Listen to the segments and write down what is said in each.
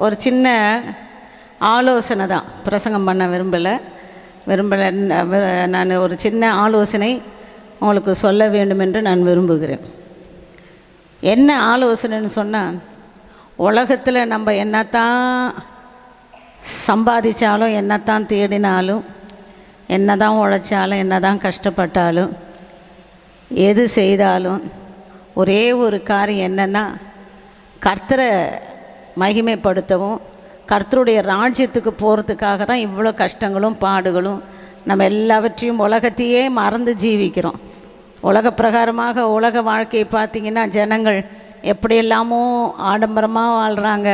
ஒரு சின்ன ஆலோசனை தான், பிரசங்கம் பண்ண விரும்பலை. நான் ஒரு சின்ன ஆலோசனை உங்களுக்கு சொல்ல வேண்டும் என்று நான் விரும்புகிறேன். என்ன ஆலோசனைன்னு சொன்னால், உலகத்தில் நம்ம என்னத்தான் சம்பாதிச்சாலும், என்னத்தான் தேடினாலும், என்ன தான் உழைச்சாலும், என்ன தான் கஷ்டப்பட்டாலும், எது செய்தாலும் ஒரே ஒரு காரியம் என்னென்னா, கர்த்தரை மகிமைப்படுத்தவும் கர்த்தருடைய ராஜ்யத்துக்கு போகிறதுக்காக தான் இவ்வளோ கஷ்டங்களும் பாடுகளும். நம்ம எல்லாவற்றையும் உலகத்தையே மறந்து ஜீவிக்கிறோம். உலக பிரகாரமாக உலக வாழ்க்கையை பார்த்திங்கன்னா ஜனங்கள் எப்படியெல்லாமோ ஆடம்பரமாக வாழ்கிறாங்க,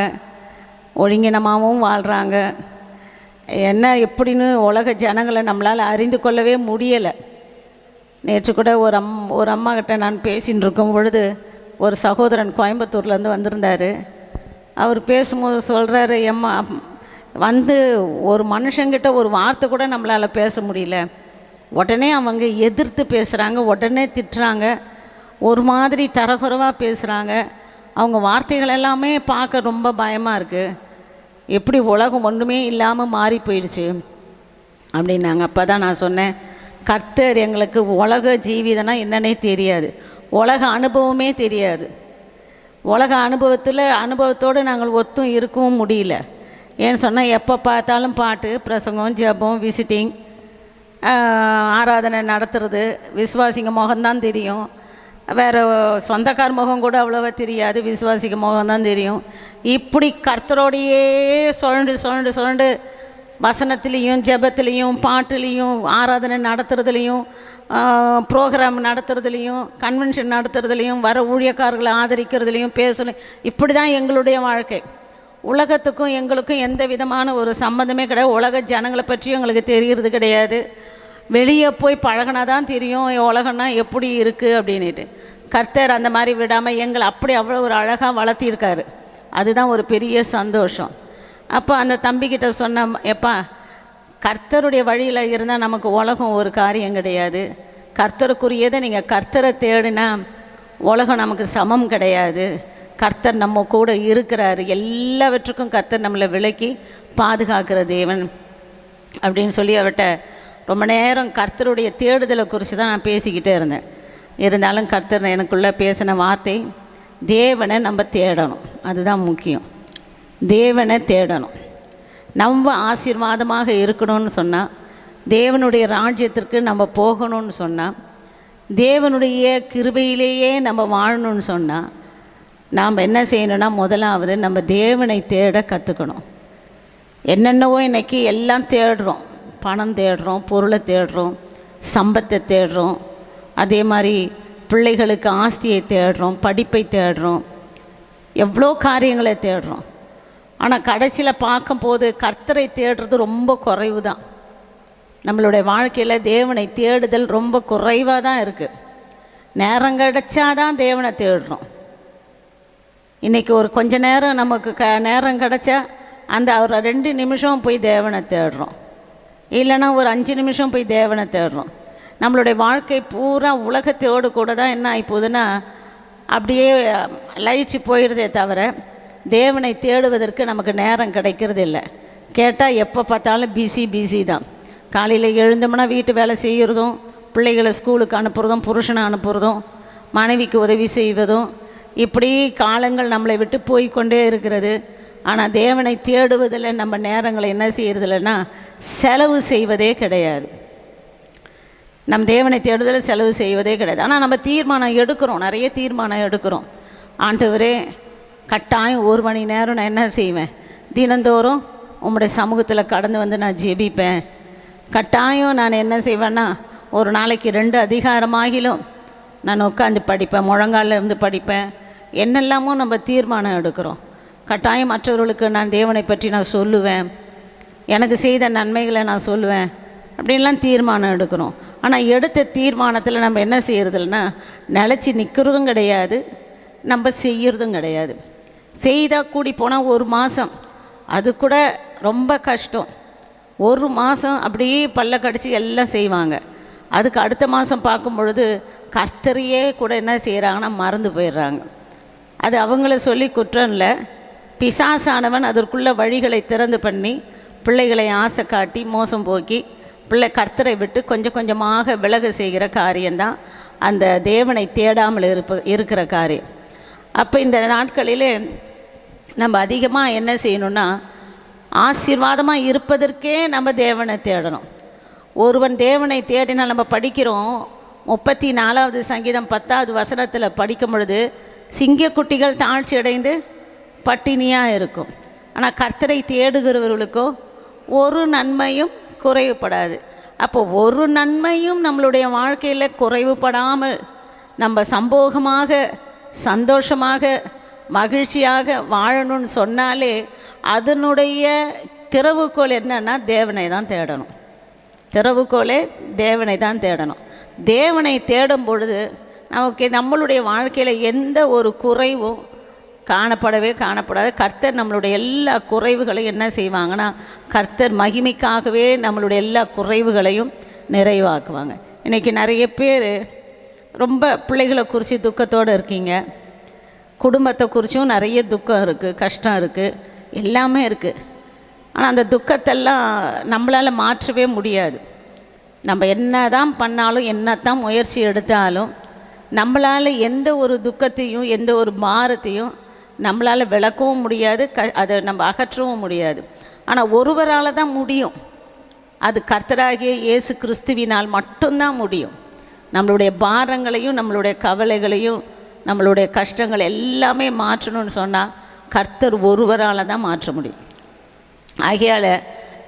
ஒழுங்கினமாகவும் வாழ்கிறாங்க. என்ன எப்படின்னு உலக ஜனங்களை நம்மளால் அறிந்து கொள்ளவே முடியலை. நேற்று கூட ஒரு அம்மா கிட்ட நான் பேசின்னு இருக்கும் பொழுது, ஒரு சகோதரன் கோயம்புத்தூர்லேருந்து வந்திருந்தார். அவர் பேசும்போது சொல்கிறாரு, எம்மா வந்து ஒரு மனுஷங்கிட்ட ஒரு வார்த்தை கூட நம்மளால் பேச முடியல, உடனே அவங்க எதிர்த்து பேசுகிறாங்க, உடனே திட்டுறாங்க, ஒரு மாதிரி தரக்குறைவாக பேசுகிறாங்க. அவங்க வார்த்தைகள் எல்லாமே பார்க்க ரொம்ப பயமாக இருக்குது. எப்படி உலகம் ஒன்றுமே இல்லாமல் மாறி போயிடுச்சு அப்படின்னாங்க. அப்போ தான் நான் சொன்னேன், கர்த்தர் எங்களுக்கு உலக ஜீவிதம்னா என்னன்னே தெரியாது, உலக அனுபவமே தெரியாது. உலக அனுபவத்தோடு நாங்கள் ஒத்தும் இருக்கவும் முடியல. ஏன்னு சொன்னால் எப்போ பார்த்தாலும் பாட்டு, பிரசங்கம், ஜெபம், விசிட்டிங், ஆராதனை நடத்துறது, விசுவாசிங்க முகம்தான் தெரியும். வேறு சொந்தக்கார முகம் கூட அவ்வளோவா தெரியாது, விசுவாசிக்க முகம்தான் தெரியும். இப்படி கர்த்தரோடையே சுழண்டு வசனத்துலேயும் ஜெபத்துலேயும் பாட்டுலேயும் ஆராதனை நடத்துறதுலேயும் ப்ரோக்ராம் நடத்துறதுலேயும் கன்வென்ஷன் நடத்துறதுலேயும் வர ஊழியக்காரர்களை ஆதரிக்கிறதுலையும் பேசணும். இப்படி தான் எங்களுடைய வாழ்க்கை. உலகத்துக்கும் எங்களுக்கும் எந்த விதமான ஒரு சம்மந்தமே கிடையாது. உலக ஜனங்களை பற்றியும் எங்களுக்கு தெரிகிறது கிடையாது. வெளியே போய் பழகினா தான் தெரியும் உலகம்னா எப்படி இருக்குது அப்படின்ட்டு. கர்த்தர் அந்த மாதிரி விடாமல் எங்களை அப்படி அவ்வளோ ஒரு அழகாக வளர்த்திருக்காரு. அதுதான் ஒரு பெரிய சந்தோஷம். அப்போ அந்த தம்பிக்கிட்ட சொன்ன, எப்பா கர்த்தருடைய வழியில் இருந்தால் நமக்கு உலகம் ஒரு காரியம் கிடையாது. கர்த்தருக்குரியதை நீங்கள் கர்த்தரை தேடினா உலகம் நமக்கு சமம் கிடையாது. கர்த்தர் நம்ம கூட இருக்கிறாரு, எல்லாவற்றுக்கும் கர்த்தர் நம்மளை விலக்கி பாதுகாக்கிற தேவன் அப்படின்னு சொல்லி அவர்கிட்ட ரொம்ப நேரம் கர்த்தருடைய தேடுதலை குறித்து தான் நான் பேசிக்கிட்டே இருந்தேன். இருந்தாலும் கர்த்தர் எனக்குள்ளே பேசின வார்த்தை, தேவனை நம்ம தேடணும், அதுதான் முக்கியம். தேவனை தேடணும். நம்ம ஆசீர்வாதமாக இருக்கணும்னு சொன்னால், தேவனுடைய ராஜ்யத்திற்கு நம்ம போகணும்னு சொன்னால், தேவனுடைய கிருபையிலேயே நம்ம வாழணும்னு சொன்னால், நாம் என்ன செய்யணும்னா, முதலாவது நம்ம தேவனை தேட கற்றுக்கணும். என்னென்னவோ இன்றைக்கி எல்லாம் தேடுறோம், பணம் தேடுறோம், பொருளை தேடுறோம், சம்பத்தை தேடுறோம், அதே மாதிரி பிள்ளைகளுக்கு ஆஸ்தியை தேடுறோம், படிப்பை தேடுறோம், எவ்வளோ காரியங்களை தேடுறோம். ஆனால் கடைசியில் பார்க்கும்போது கர்த்தரை தேடுறது ரொம்ப குறைவு தான். நம்மளுடைய வாழ்க்கையில் தேவனை தேடுதல் ரொம்ப குறைவாக தான் இருக்குது. நேரம் கிடச்சாதான் தேவனை தேடுறோம். இன்றைக்கி ஒரு கொஞ்ச நேரம் நமக்கு நேரம் கிடச்சா அந்த ஒரு 2 நிமிஷம் போய் தேவனை தேடுறோம், இல்லைன்னா ஒரு 5 நிமிஷம் போய் தேவனை தேடுறோம். நம்மளுடைய வாழ்க்கை பூரா உலகத்தோடு கூட தான் என்ன ஆகிப்போகுதுன்னா அப்படியே லயிச்சு போயிடுதே தவிர தேவனை தேடுவதற்கு நமக்கு நேரம் கிடைக்கிறது இல்லை. கேட்டால் எப்போ பார்த்தாலும் பிஸி தான். காலையில் எழுந்தோம்னா வீட்டு வேலை செய்கிறதும், பிள்ளைகளை ஸ்கூலுக்கு அனுப்புகிறதும், புருஷனை அனுப்புகிறதும், மனைவிக்கு உதவி செய்வதும், இப்படி காலங்கள் நம்மளை விட்டு போய்கொண்டே இருக்கிறது. ஆனால் தேவனை தேடுவதில் நம்ம நேரங்களை என்ன செய்கிறதில்லைன்னா செலவு செய்வதே கிடையாது. நம் தேவனை தேடுதல் செலவு செய்வதே கிடையாது. ஆனால் நம்ம தீர்மானம் எடுக்கிறோம், நிறைய தீர்மானம் எடுக்கிறோம். ஆண்டவரே, கட்டாயம் 1 மணி நேரம் நான் என்ன செய்வேன், தினந்தோறும் உம்முடைய சமூகத்தில் கடந்து வந்து நான் ஜெபிப்பேன். கட்டாயம் நான் என்ன செய்வேன்னா, ஒரு நாளைக்கு 2 அதிகாரமாகிலும் நான் உட்காந்து படிப்பேன், முழங்காலில் இருந்து படிப்பேன். என்னெல்லாமோ நம்ம தீர்மானம் எடுக்கிறோம். கட்டாயம் மற்றவர்களுக்கு நான் தேவனை பற்றி நான் சொல்லுவேன், எனக்கு செய்த நன்மைகளை நான் சொல்லுவேன், அப்படின்லாம் தீர்மானம் எடுக்கிறோம். ஆனால் எடுத்த தீர்மானத்தில் நம்ம என்ன செய்கிறதில்லைன்னா நிலச்சி நிற்கிறதும் கிடையாது, நம்ம செய்கிறதும் கிடையாது. செய்தால் கூடி போனால் 1 மாதம், அது கூட ரொம்ப கஷ்டம். 1 மாதம் அப்படியே பல்ல கடிச்சு எல்லாம் செய்வாங்க. அதுக்கு அடுத்த மாதம் பார்க்கும் பொழுது கர்த்தரையே கூட என்ன செய்கிறாங்கன்னா மறந்து போயிடுறாங்க. அது அவங்கள சொல்லி குற்றம் இல்லை. பிசாசானவன் அதற்குள்ள வழிகளை திறந்து பண்ணி பிள்ளைகளை ஆசை காட்டி மோசம் போக்கி பிள்ளை கர்த்தரை விட்டு கொஞ்சம் கொஞ்சமாக விலக செய்கிற காரியம்தான் அந்த தேவனை தேடாமல் இருக்கிற காரியம். அப்போ இந்த நாட்களில் நம்ம அதிகமாக என்ன செய்யணும்னா, ஆசீர்வாதமாக இருப்பதற்கே நம்ம தேவனை தேடணும். ஒருவன் தேவனை தேடினால் நம்ம படிக்கிறோம் 34வது சங்கீதம் 10வது வசனத்தில் படிக்கும் பொழுது, சிங்கக்குட்டிகள் தாழ்ச்சி அடைந்து பட்டினியாக இருக்கும், ஆனால் கர்த்தரை தேடுகிறவர்களுக்கோ ஒரு நன்மையும் குறைவுபடாது. அப்போ ஒரு நன்மையும் நம்மளுடைய வாழ்க்கையில் குறைவுபடாமல் நம்ம சம்போகமாக சந்தோஷமாக மகிழ்ச்சியாக வாழணும்னு சொன்னாலே அதனுடைய திறவுகோல் என்னன்னா தேவனை தான் தேடணும். திறவுகோலே தேவனை தான் தேடணும். தேவனை தேடும் பொழுது நமக்கு நம்மளுடைய வாழ்க்கையில் எந்த ஒரு குறைவும் காணப்படாது. கர்த்தர் நம்மளுடைய எல்லா குறைவுகளையும் என்ன செய்வாங்கன்னா, கர்த்தர் மகிமைக்காகவே நம்மளுடைய எல்லா குறைவுகளையும் நிறைவாக்குவாங்க. இன்றைக்கி நிறைய பேர் ரொம்ப பிள்ளைகளை குறித்து துக்கத்தோடு இருக்கீங்க, குடும்பத்தை குறித்தும் நிறைய துக்கம் இருக்குது, கஷ்டம் இருக்குது, எல்லாமே இருக்குது. ஆனால் அந்த துக்கத்தெல்லாம் நம்மளால் மாற்றவே முடியாது. நம்ம என்ன தான் பண்ணாலும் என்ன தான் முயற்சி எடுத்தாலும் நம்மளால் எந்த ஒரு துக்கத்தையும் எந்த ஒரு பாரத்தையும் நம்மளால் விளக்கவும் முடியாது, அதை நம்ம அகற்றவும் முடியாது. ஆனால் ஒருவரால் தான் முடியும். அது கர்த்தராகிய இயேசு கிறிஸ்துவினால் மட்டும்தான் முடியும். நம்மளுடைய பாரங்களையும் நம்மளுடைய கவலைகளையும் நம்மளுடைய கஷ்டங்கள் எல்லாமே மாற்றணும்னு சொன்னால் கர்த்தர் ஒருவரால் தான் மாற்ற முடியும். ஆகையால்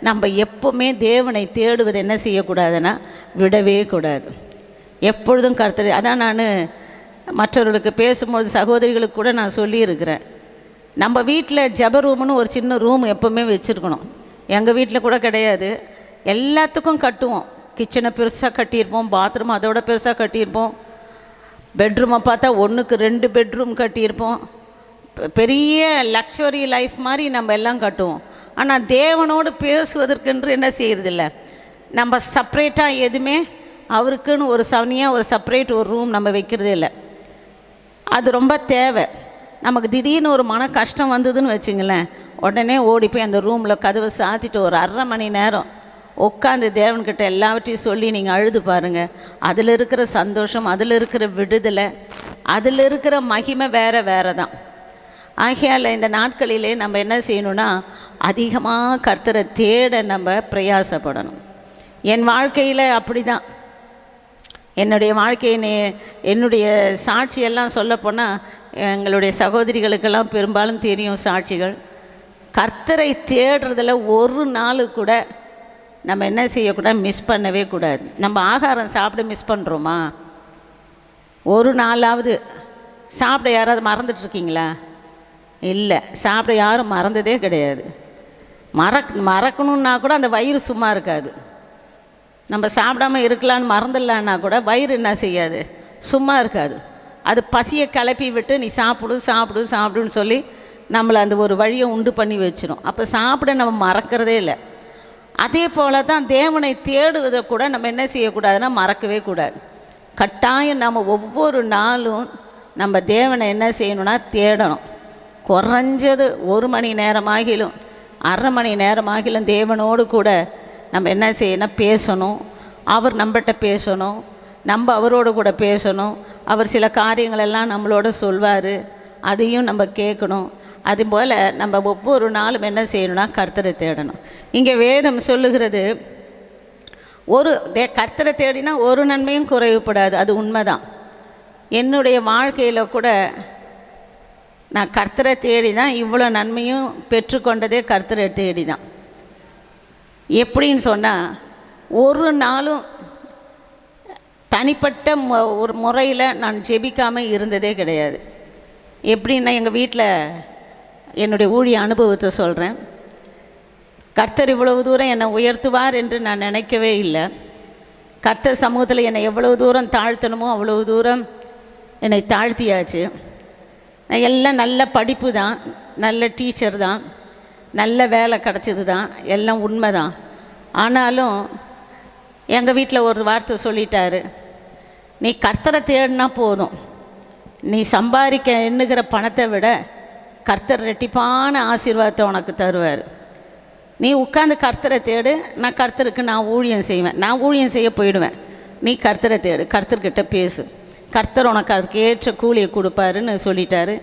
நம்ம எப்போவுமே தேவனை தேடுவது என்ன செய்யக்கூடாதுன்னா விடவே கூடாது. எப்பொழுதும் கர்த்தர். அதான் நான் மற்றவர்களுக்கு பேசும்பொழுது சகோதரிகளுக்கு கூட நான் சொல்லியிருக்கிறேன், நம்ம வீட்டில் ஜெப ரூம்னு ஒரு சின்ன ரூம் எப்போவுமே வச்சுருக்கணும். எங்கள் வீட்டில் கூட கிடையாது, எல்லாத்துக்கும் கட்டுவோம். கிச்சனை பெருசாக கட்டியிருப்போம், பாத்ரூம் அதோட பெருசாக கட்டியிருப்போம், பெட்ரூமை பார்த்தா 1க்கு 2 பெட்ரூம் கட்டியிருப்போம். பெரிய லக்ஸரி லைஃப் மாதிரி நம்ம எல்லாம் கட்டுவோம். ஆனால் தேவனோடு பேசுவதற்கென்று என்ன செய்கிறதில்ல, நம்ம செப்ரேட்டாக எதுவுமே அவருக்குன்னு ஒரு சனியாக ஒரு செப்ரேட் ஒரு ரூம் நம்ம வைக்கிறதே இல்லை. அது ரொம்ப தேவை. நமக்கு திடீர்னு ஒரு மன கஷ்டம் வந்ததுன்னு வச்சுங்களேன், உடனே ஓடி போய் அந்த ரூமில் கதவை சாத்திட்டு ஒரு 1/2 மணி நேரம் உட்காந்து தேவன்கிட்ட எல்லாவற்றையும் சொல்லி நீங்கள் அழுது பாருங்கள். அதில் இருக்கிற சந்தோஷம், அதில் இருக்கிற விடுதலை, அதில் இருக்கிற மகிமை வேறு தான். ஆகையால் இந்த நாட்களிலே நம்ம என்ன செய்யணும்னா, அதிகமாக கர்த்தரை தேட நம்ம பிரயாசப்படணும். என் வாழ்க்கையில் அப்படி தான். என்னுடைய என்னுடைய சாட்சியெல்லாம் சொல்லப்போனால் எங்களுடைய சகோதரிகளுக்கெல்லாம் பெரும்பாலும் தெரியும் சாட்சிகள். கர்த்தரை தேடுறதில் ஒரு நாள் கூட நம்ம என்ன செய்யக்கூடாது, மிஸ் பண்ணவே கூடாது. நம்ம ஆகாரம் சாப்பிட மிஸ் பண்ணுறோமா? ஒரு நாளாவது சாப்பிட யாராவது மறந்துட்டுருக்கீங்களா? இல்லை, சாப்பிட யாரும் மறந்ததே கிடையாது. மறக்கணுன்னா கூட அந்த வயிறு சும்மா இருக்காது. நம்ம சாப்பிடாமல் இருக்கலான்னு மறந்துடலான்னா கூட வயிறு என்ன செய்யாது, சும்மா இருக்காது. அது பசியை கிளப்பி விட்டு நீ சாப்பிடுன்னு சொல்லி நம்மளை அந்த ஒரு வழியை உண்டு பண்ணி வச்சிடும். அப்போ சாப்பிட நம்ம மறக்கிறதே இல்லை. அதே போல் தான் தேவனை தேடுவதை கூட நம்ம என்ன செய்யக்கூடாதுன்னா மறக்கவே கூடாது. கட்டாயம் நம்ம ஒவ்வொரு நாளும் நம்ம தேவனை என்ன செய்யணும்னா தேடணும். குறைஞ்சது 1 மணி நேரமாகிலும் 1/2 மணி நேரமாகிலும் தேவனோடு கூட நம்ம என்ன செய்யணும், பேசணும். அவர் நம்மகிட்ட பேசணும், நம்ம அவரோடு கூட பேசணும். அவர் சில காரியங்களெல்லாம் நம்மளோட சொல்வார், அதையும் நம்ம கேட்கணும். அதுபோல் நம்ம ஒவ்வொரு நாளும் என்ன செய்யணும்னா கர்த்தரை தேடணும். இங்கே வேதம் சொல்லுகிறது, கர்த்தரை தேடினா ஒரு நன்மையும் குறைவுபடாது. அது உண்மைதான். என்னுடைய வாழ்க்கையில் கூட நான் கர்த்தரை தேடி தான் இவ்வளோ நன்மையும் பெற்றுக்கொண்டதே கர்த்தரை தேடி தான். எப்படின்னு சொன்னால், ஒரு நாளும் தனிப்பட்ட ஒரு முறையில் நான் ஜெபிக்காமல் இருந்ததே கிடையாது. எப்படின்னா, எங்கள் வீட்டில் என்னுடைய ஊழிய அனுபவத்தை சொல்கிறேன். கர்த்தர் இவ்வளவு தூரம் என்னை உயர்த்துவார் என்று நான் நினைக்கவே இல்லை. கர்த்தர் சமூகத்தில் என்னை எவ்வளவு தூரம் தாழ்த்தணுமோ அவ்வளவு தூரம் என்னை தாழ்த்தியாச்சு. நான் எல்லாம் நல்ல படிப்பு தான், நல்ல டீச்சர் தான், நல்ல வேலை கிடச்சிது தான், எல்லாம் உண்மை தான். ஆனாலும் எங்கள் வீட்டில் ஒரு வார்த்தை சொல்லிட்டாரு, நீ கர்த்தரை தேடினா போதும், நீ சம்பாதிக்க எண்ணுகிற பணத்தை விட கர்த்தர் ரெட்டிப்பான ஆசீர்வாதத்தை உனக்கு தருவார். நீ உட்காந்து கர்த்தரை தேடு, நான் கர்த்தருக்கு நான் ஊழியம் செய்வேன், நான் ஊழியம் செய்ய போயிடுவேன். நீ கர்த்தரை தேடு, கர்த்தர்கிட்ட பேசு, கர்த்தர் உனக்கு அதுக்கு ஏற்ற கூலியை கொடுப்பாருன்னு சொல்லிட்டாரு.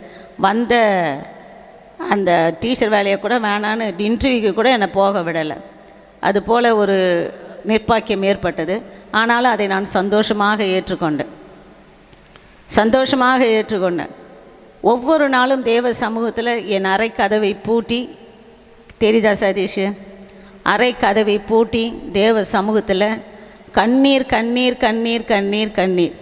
வந்த அந்த டீச்சர் வேலையை கூட வேணான்னு இன்டர்வியூக்கு கூட என்னை போக விடலை. அதுபோல் ஒரு நிர்பாக்கியம் ஏற்பட்டது. ஆனாலும் அதை நான் சந்தோஷமாக ஏற்றுக்கொண்டேன். ஒவ்வொரு நாளும் தேவ சமூகத்தில் என் அறை கதவை பூட்டி, தெரியுதா சதீஷ், அறை கதவை பூட்டி தேவ சமூகத்தில் கண்ணீர் கண்ணீர் கண்ணீர் கண்ணீர் கண்ணீர்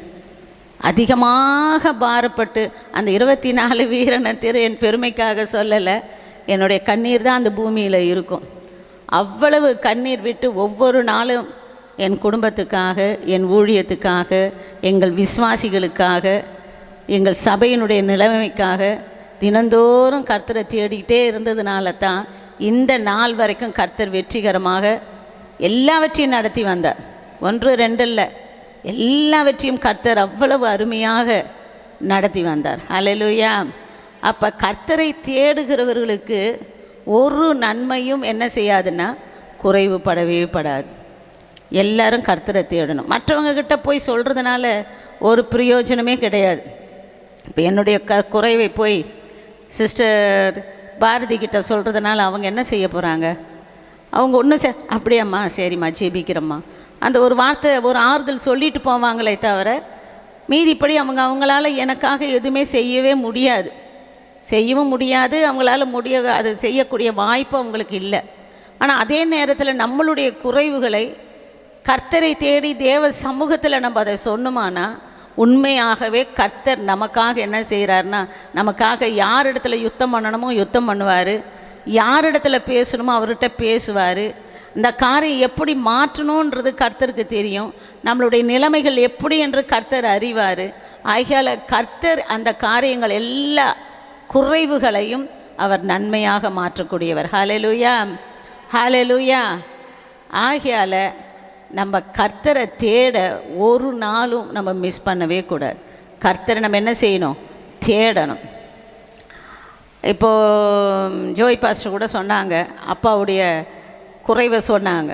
அதிகமாக பாரப்பட்டு, அந்த 24 வீரனை என் பெருமைக்காக சொல்லலை, என்னுடைய கண்ணீர் தான் அந்த பூமியில் இருக்கும். அவ்வளவு கண்ணீர் விட்டு ஒவ்வொரு நாளும் என் குடும்பத்துக்காக, என் ஊழியத்துக்காக, எங்கள் விசுவாசிகளுக்காக, எங்கள் சபையினுடைய நிலைமைக்காக தினந்தோறும் கர்த்தரை தேடிக்கிட்டே இருந்ததுனால தான் இந்த நாள் வரைக்கும் கர்த்தர் வெற்றிகரமாக எல்லாவற்றையும் நடத்தி வந்தார். 1 2 இல்லை, எல்லாவற்றையும் கர்த்தர் அவ்வளவு அருமையாக நடத்தி வந்தார். ஹல்லேலூயா. அப்போ கர்த்தரை தேடுகிறவர்களுக்கு ஒரு நன்மையும் என்ன செய்யாதுன்னா குறைவுபடவே படாது. எல்லாரும் கர்த்தரை தேடணும். மற்றவங்கக்கிட்ட போய் சொல்கிறதுனால ஒரு பிரயோஜனமே கிடையாது. இப்போ என்னுடைய குறைவை போய் சிஸ்டர் பாரதி கிட்ட சொல்கிறதுனால அவங்க என்ன செய்ய போகிறாங்க? அவங்க ஒன்றும் அப்படியாம்மா, சரிம்மா, ஜெபிக்கிறம்மா, அந்த ஒரு வார்த்தை, ஒரு ஆறுதல் சொல்லிட்டு போவாங்களே தவிர மீதிப்படி அவங்களால எனக்காக எதுவுமே செய்யவும் முடியாது. அவங்களால அதை செய்யக்கூடிய வாய்ப்பு அவங்களுக்கு இல்லை. ஆனால் அதே நேரத்தில் நம்மளுடைய குறைவுகளை கர்த்தரை தேடி தேவ சமூகத்தில் நம்ம அதை சொன்னோமானா உண்மையாகவே கர்த்தர் நமக்காக என்ன செய்கிறாருன்னா, நமக்காக யார் இடத்துல யுத்தம் பண்ணணுமோ யுத்தம் பண்ணுவார், யார் இடத்துல பேசணுமோ அவர்கிட்ட பேசுவார். இந்த காரியம் எப்படி மாற்றணுன்றது கர்த்தருக்கு தெரியும். நம்மளுடைய நிலைமைகள் எப்படி என்று கர்த்தர் அறிவார். ஆகையால் கர்த்தர் அந்த காரியங்கள் எல்லா குறைவுகளையும் அவர் நன்மையாக மாற்றக்கூடியவர். ஹல்லேலூயா, ஹல்லேலூயா. ஆகையால் நம்ம கர்த்தரை தேட ஒரு நாளும் நம்ம மிஸ் பண்ணவே கூடாது. கர்த்தரை நம்ம என்ன செய்யணும்? தேடணும். இப்போது ஜோய் பாஸ்டர் கூட சொன்னாங்க, அப்பாவுடைய குறைவை சொன்னாங்க.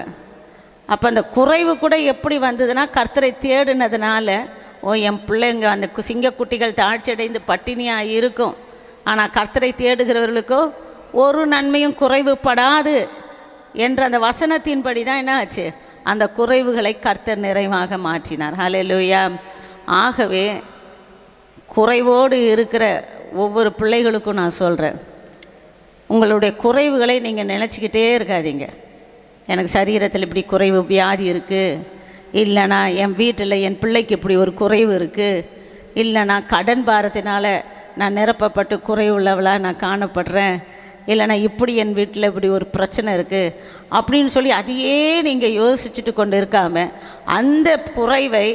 அப்போ அந்த குறைவு கூட எப்படி வந்ததுன்னா கர்த்தரை தேடினதுனால, என் பிள்ளைங்க அந்த சிங்கக்குட்டிகள் தாழ்ச்சியடைந்து பட்டினியாக இருக்கும், ஆனால் கர்த்தரை தேடுகிறவர்களுக்கோ ஒரு நன்மையும் குறைவுபடாது என்ற அந்த வசனத்தின்படி தான் என்ன ஆச்சு, அந்த குறைவுகளை கர்த்தர் நிறைவாக மாற்றினார். ஹல்லேலூயா. ஆகவே குறைவோடு இருக்கிற ஒவ்வொரு பிள்ளைகளுக்கும் நான் சொல்கிறேன், உங்களுடைய குறைவுகளை நீங்கள் நினச்சிக்கிட்டே இருக்காதீங்க. எனக்கு சரீரத்தில் இப்படி குறைவு வியாதி இருக்குது, இல்லைனா என் வீட்டில் என் பிள்ளைக்கு இப்படி ஒரு குறைவு இருக்குது, இல்லைனா கடன் பாரத்தினால் நான் நிரப்பப்பட்டு குறைவுள்ளவளாக நான் காணப்படுறேன், இல்லைனா இப்படி என் வீட்டில் இப்படி ஒரு பிரச்சனை இருக்குது அப்படின்னு சொல்லி அதையே நீங்கள் யோசிச்சுட்டு கொண்டு இருக்காமல் அந்த குறைவை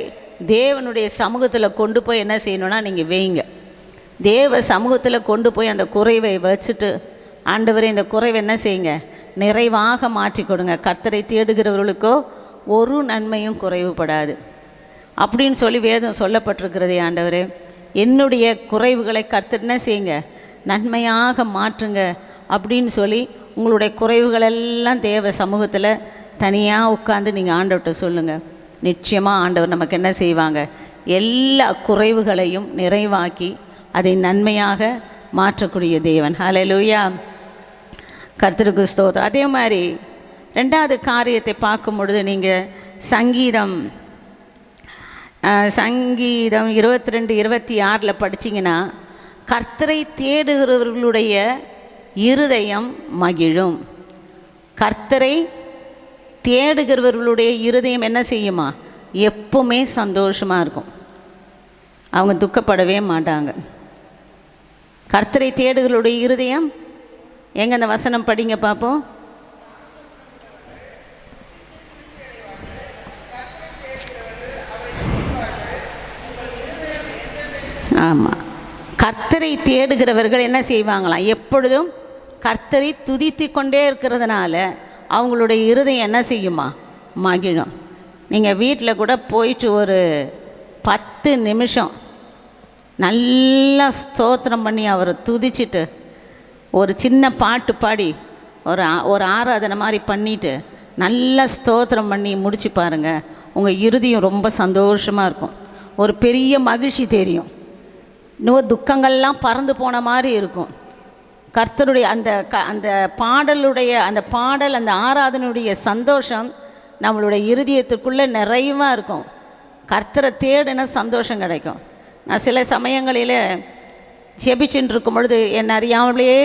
தேவனுடைய சமூகத்தில் கொண்டு போய் என்ன செய்யணுன்னா நீங்கள் வைங்க. தேவ சமூகத்தில் கொண்டு போய் அந்த குறைவை வச்சுட்டு, ஆண்டவரே இந்த குறைவை என்ன செய்யுங்க, நிறைவாக மாற்றி கொடுங்க. கர்த்தரை தேடுகிறவர்களுக்கோ ஒரு நன்மையும் குறைவுபடாது அப்படின்னு சொல்லி வேதம் சொல்லப்பட்டிருக்கிறதே. ஆண்டவரே, என்னுடைய குறைவுகளை கர்த்தர் என்ன செய்யுங்க, நன்மையாக மாற்றுங்க அப்படின்னு சொல்லி உங்களுடைய குறைவுகளெல்லாம் தேவ சமூகத்தில் தனியாக உட்காந்து நீங்கள் ஆண்டவர்கிட்ட சொல்லுங்கள். நிச்சயமாக ஆண்டவர் நமக்கு என்ன செய்வாங்க, எல்லா குறைவுகளையும் நிறைவாக்கி அதை நன்மையாக மாற்றக்கூடிய தேவன். ஹல்லேலூயா. கர்த்தருக்கு ஸ்தோத்திரம். அதே மாதிரி 2வது காரியத்தை பார்க்கும் பொழுது நீங்கள் சங்கீதம் 22 26 படிச்சிங்கன்னா, கர்த்தரை தேடுகிறவர்களுடைய இருதயம் மகிழும். கர்த்தரை தேடுகிறவர்களுடைய இருதயம் என்ன செய்யுமா, எப்பவுமே சந்தோஷமாக இருக்கும், அவங்க துக்கப்படவே மாட்டாங்க. கர்த்தரை தேடுகிறவர்களுடைய இருதயம் எங்கே, அந்த வசனம் படிங்க பார்ப்போம். ஆமாம், கர்த்தரை தேடுகிறவர்கள் என்ன செய்வாங்களாம், எப்பொழுதும் கர்த்தரை துதித்து கொண்டே இருக்கிறதுனால அவங்களுடைய இருதயம் என்ன செய்யுமா, மகிழும். நீங்கள் வீட்டில் கூட போயிட்டு ஒரு 10 நிமிஷம் நல்லா ஸ்தோத்திரம் பண்ணி அவரை துதிச்சிட்டு ஒரு சின்ன பாட்டு பாடி ஒரு ஆராதனை மாதிரி பண்ணிவிட்டு நல்லா ஸ்தோத்திரம் பண்ணி முடிச்சு பாருங்கள். உங்கள் இருதயம் ரொம்ப சந்தோஷமாக இருக்கும். ஒரு பெரிய மகிழ்ச்சி தெரியும். இன்னும் துக்கங்கள்லாம் பறந்து போன மாதிரி இருக்கும். கர்த்தருடைய அந்த பாடலுடைய அந்த பாடல், அந்த ஆராதனுடைய சந்தோஷம் நம்மளுடைய இருதயத்துக்குள்ளே நிறைவாக இருக்கும். கர்த்தரை தேடின சந்தோஷம் கிடைக்கும். நான் சில சமயங்களில் ஜெபிச்சுட்டு இருக்கும் பொழுது என்னை அறியாமலேயே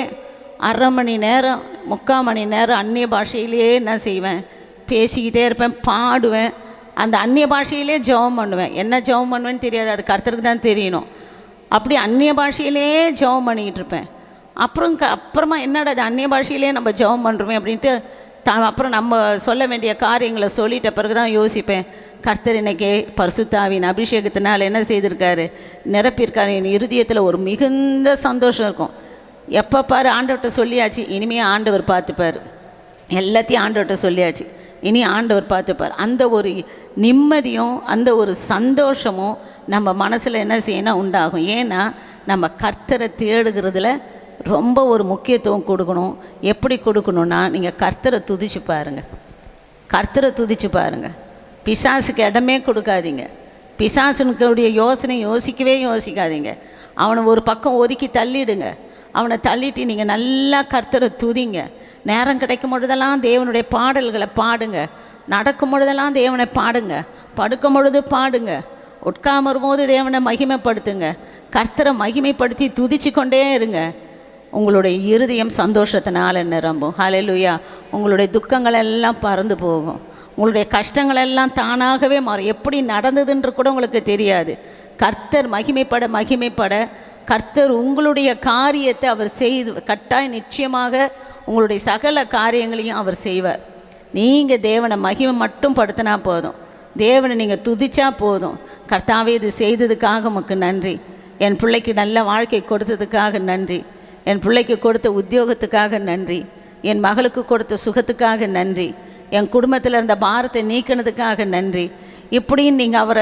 1/2 மணி நேரம் 3/4 மணி நேரம் அந்நிய பாஷையிலேயே என்ன செய்வேன், பேசிக்கிட்டே இருப்பேன், பாடுவேன். அந்த அந்நிய பாஷையிலே ஜெபம் பண்ணுவேன். என்ன ஜெபம் பண்ணுவேன்னு தெரியாது, அது கர்த்தருக்கு தான் தெரியணும். அப்படி அந்நிய பாஷையிலே ஜெபம் பண்ணிக்கிட்டு இருப்பேன். அப்புறமா என்னடா அது அந்நிய பாஷையிலே நம்ம ஜெபம் பண்ணுறோமே அப்படின்ட்டு அப்புறம் நம்ம சொல்ல வேண்டிய காரியங்களை சொல்லிட்ட பிறகு தான் யோசிப்பேன், கர்த்தர் இன்றைக்கி பரிசுத்தாவின் அபிஷேகத்தினால் என்ன செய்திருக்காரு, நிரப்பியிருக்காரு. என் இருதயத்தில் ஒரு மிகுந்த சந்தோஷம் இருக்கும். எப்போ பாரு ஆண்டவர்கிட்ட சொல்லியாச்சு, இனிமேல் ஆண்டவர் பார்த்துப்பார். எல்லாத்தையும் ஆண்டவர்கிட்ட சொல்லியாச்சு, இனி ஆண்டவர் பார்த்துப்பார். அந்த ஒரு நிம்மதியும் அந்த ஒரு சந்தோஷமும் நம்ம மனசில் என்ன செய்யணும் உண்டாகும். ஏன்னா நம்ம கர்த்தரை தேடுகிறதுல ரொம்ப ஒரு முக்கியத்துவம் கொடுக்கணும். எப்படி கொடுக்கணுன்னா, நீங்கள் கர்த்தரை துதிச்சு பாருங்கள். கர்த்தரை துதிச்சு பாருங்கள். பிசாசுக்கு இடமே கொடுக்காதீங்க. பிசாசுனுடைய யோசிக்கவே யோசிக்காதீங்க. அவனை ஒரு பக்கம் ஒதுக்கி தள்ளிடுங்க. அவனை தள்ளிட்டு நீங்கள் நல்லா கர்த்தரை துதிங்க. நேரம் கிடைக்கும் பொழுதெல்லாம் தேவனுடைய பாடல்களை பாடுங்க. நடக்கும் பொழுதெல்லாம் தேவனை பாடுங்க. படுக்கும் பொழுது பாடுங்க. உட்காமரும் போது தேவனை மகிமைப்படுத்துங்க. கர்த்தரை மகிமைப்படுத்தி துதிச்சு கொண்டே இருங்க. உங்களுடைய இருதயம் சந்தோஷத்தினால நிரம்பும். ஹல்லேலூயா. உங்களுடைய துக்கங்கள் எல்லாம் பறந்து போகும். உங்களுடைய கஷ்டங்களெல்லாம் தானாகவே மாறும். எப்படி நடந்ததுன்று கூட உங்களுக்கு தெரியாது. கர்த்தர் மகிமைப்பட கர்த்தர் உங்களுடைய காரியத்தை அவர் கட்டாயம் நிச்சயமாக உங்களுடைய சகல காரியங்களையும் அவர் செய்வார். நீங்கள் தேவனை மகிமை மட்டும் படுத்தினா போதும். தேவனை நீங்கள் துதிச்சா போதும். கர்த்தாவே இது செய்ததுக்காக உமக்கு நன்றி. என் பிள்ளைக்கு நல்ல வாழ்க்கை கொடுத்ததுக்காக நன்றி. என் பிள்ளைக்கு கொடுத்த உத்தியோகத்துக்காக நன்றி. என் மகளுக்கு கொடுத்த சுகத்துக்காக நன்றி. என் குடும்பத்தில் இருந்த பாரத்தை நீக்கினதுக்காக நன்றி. இப்படின்னு நீங்கள்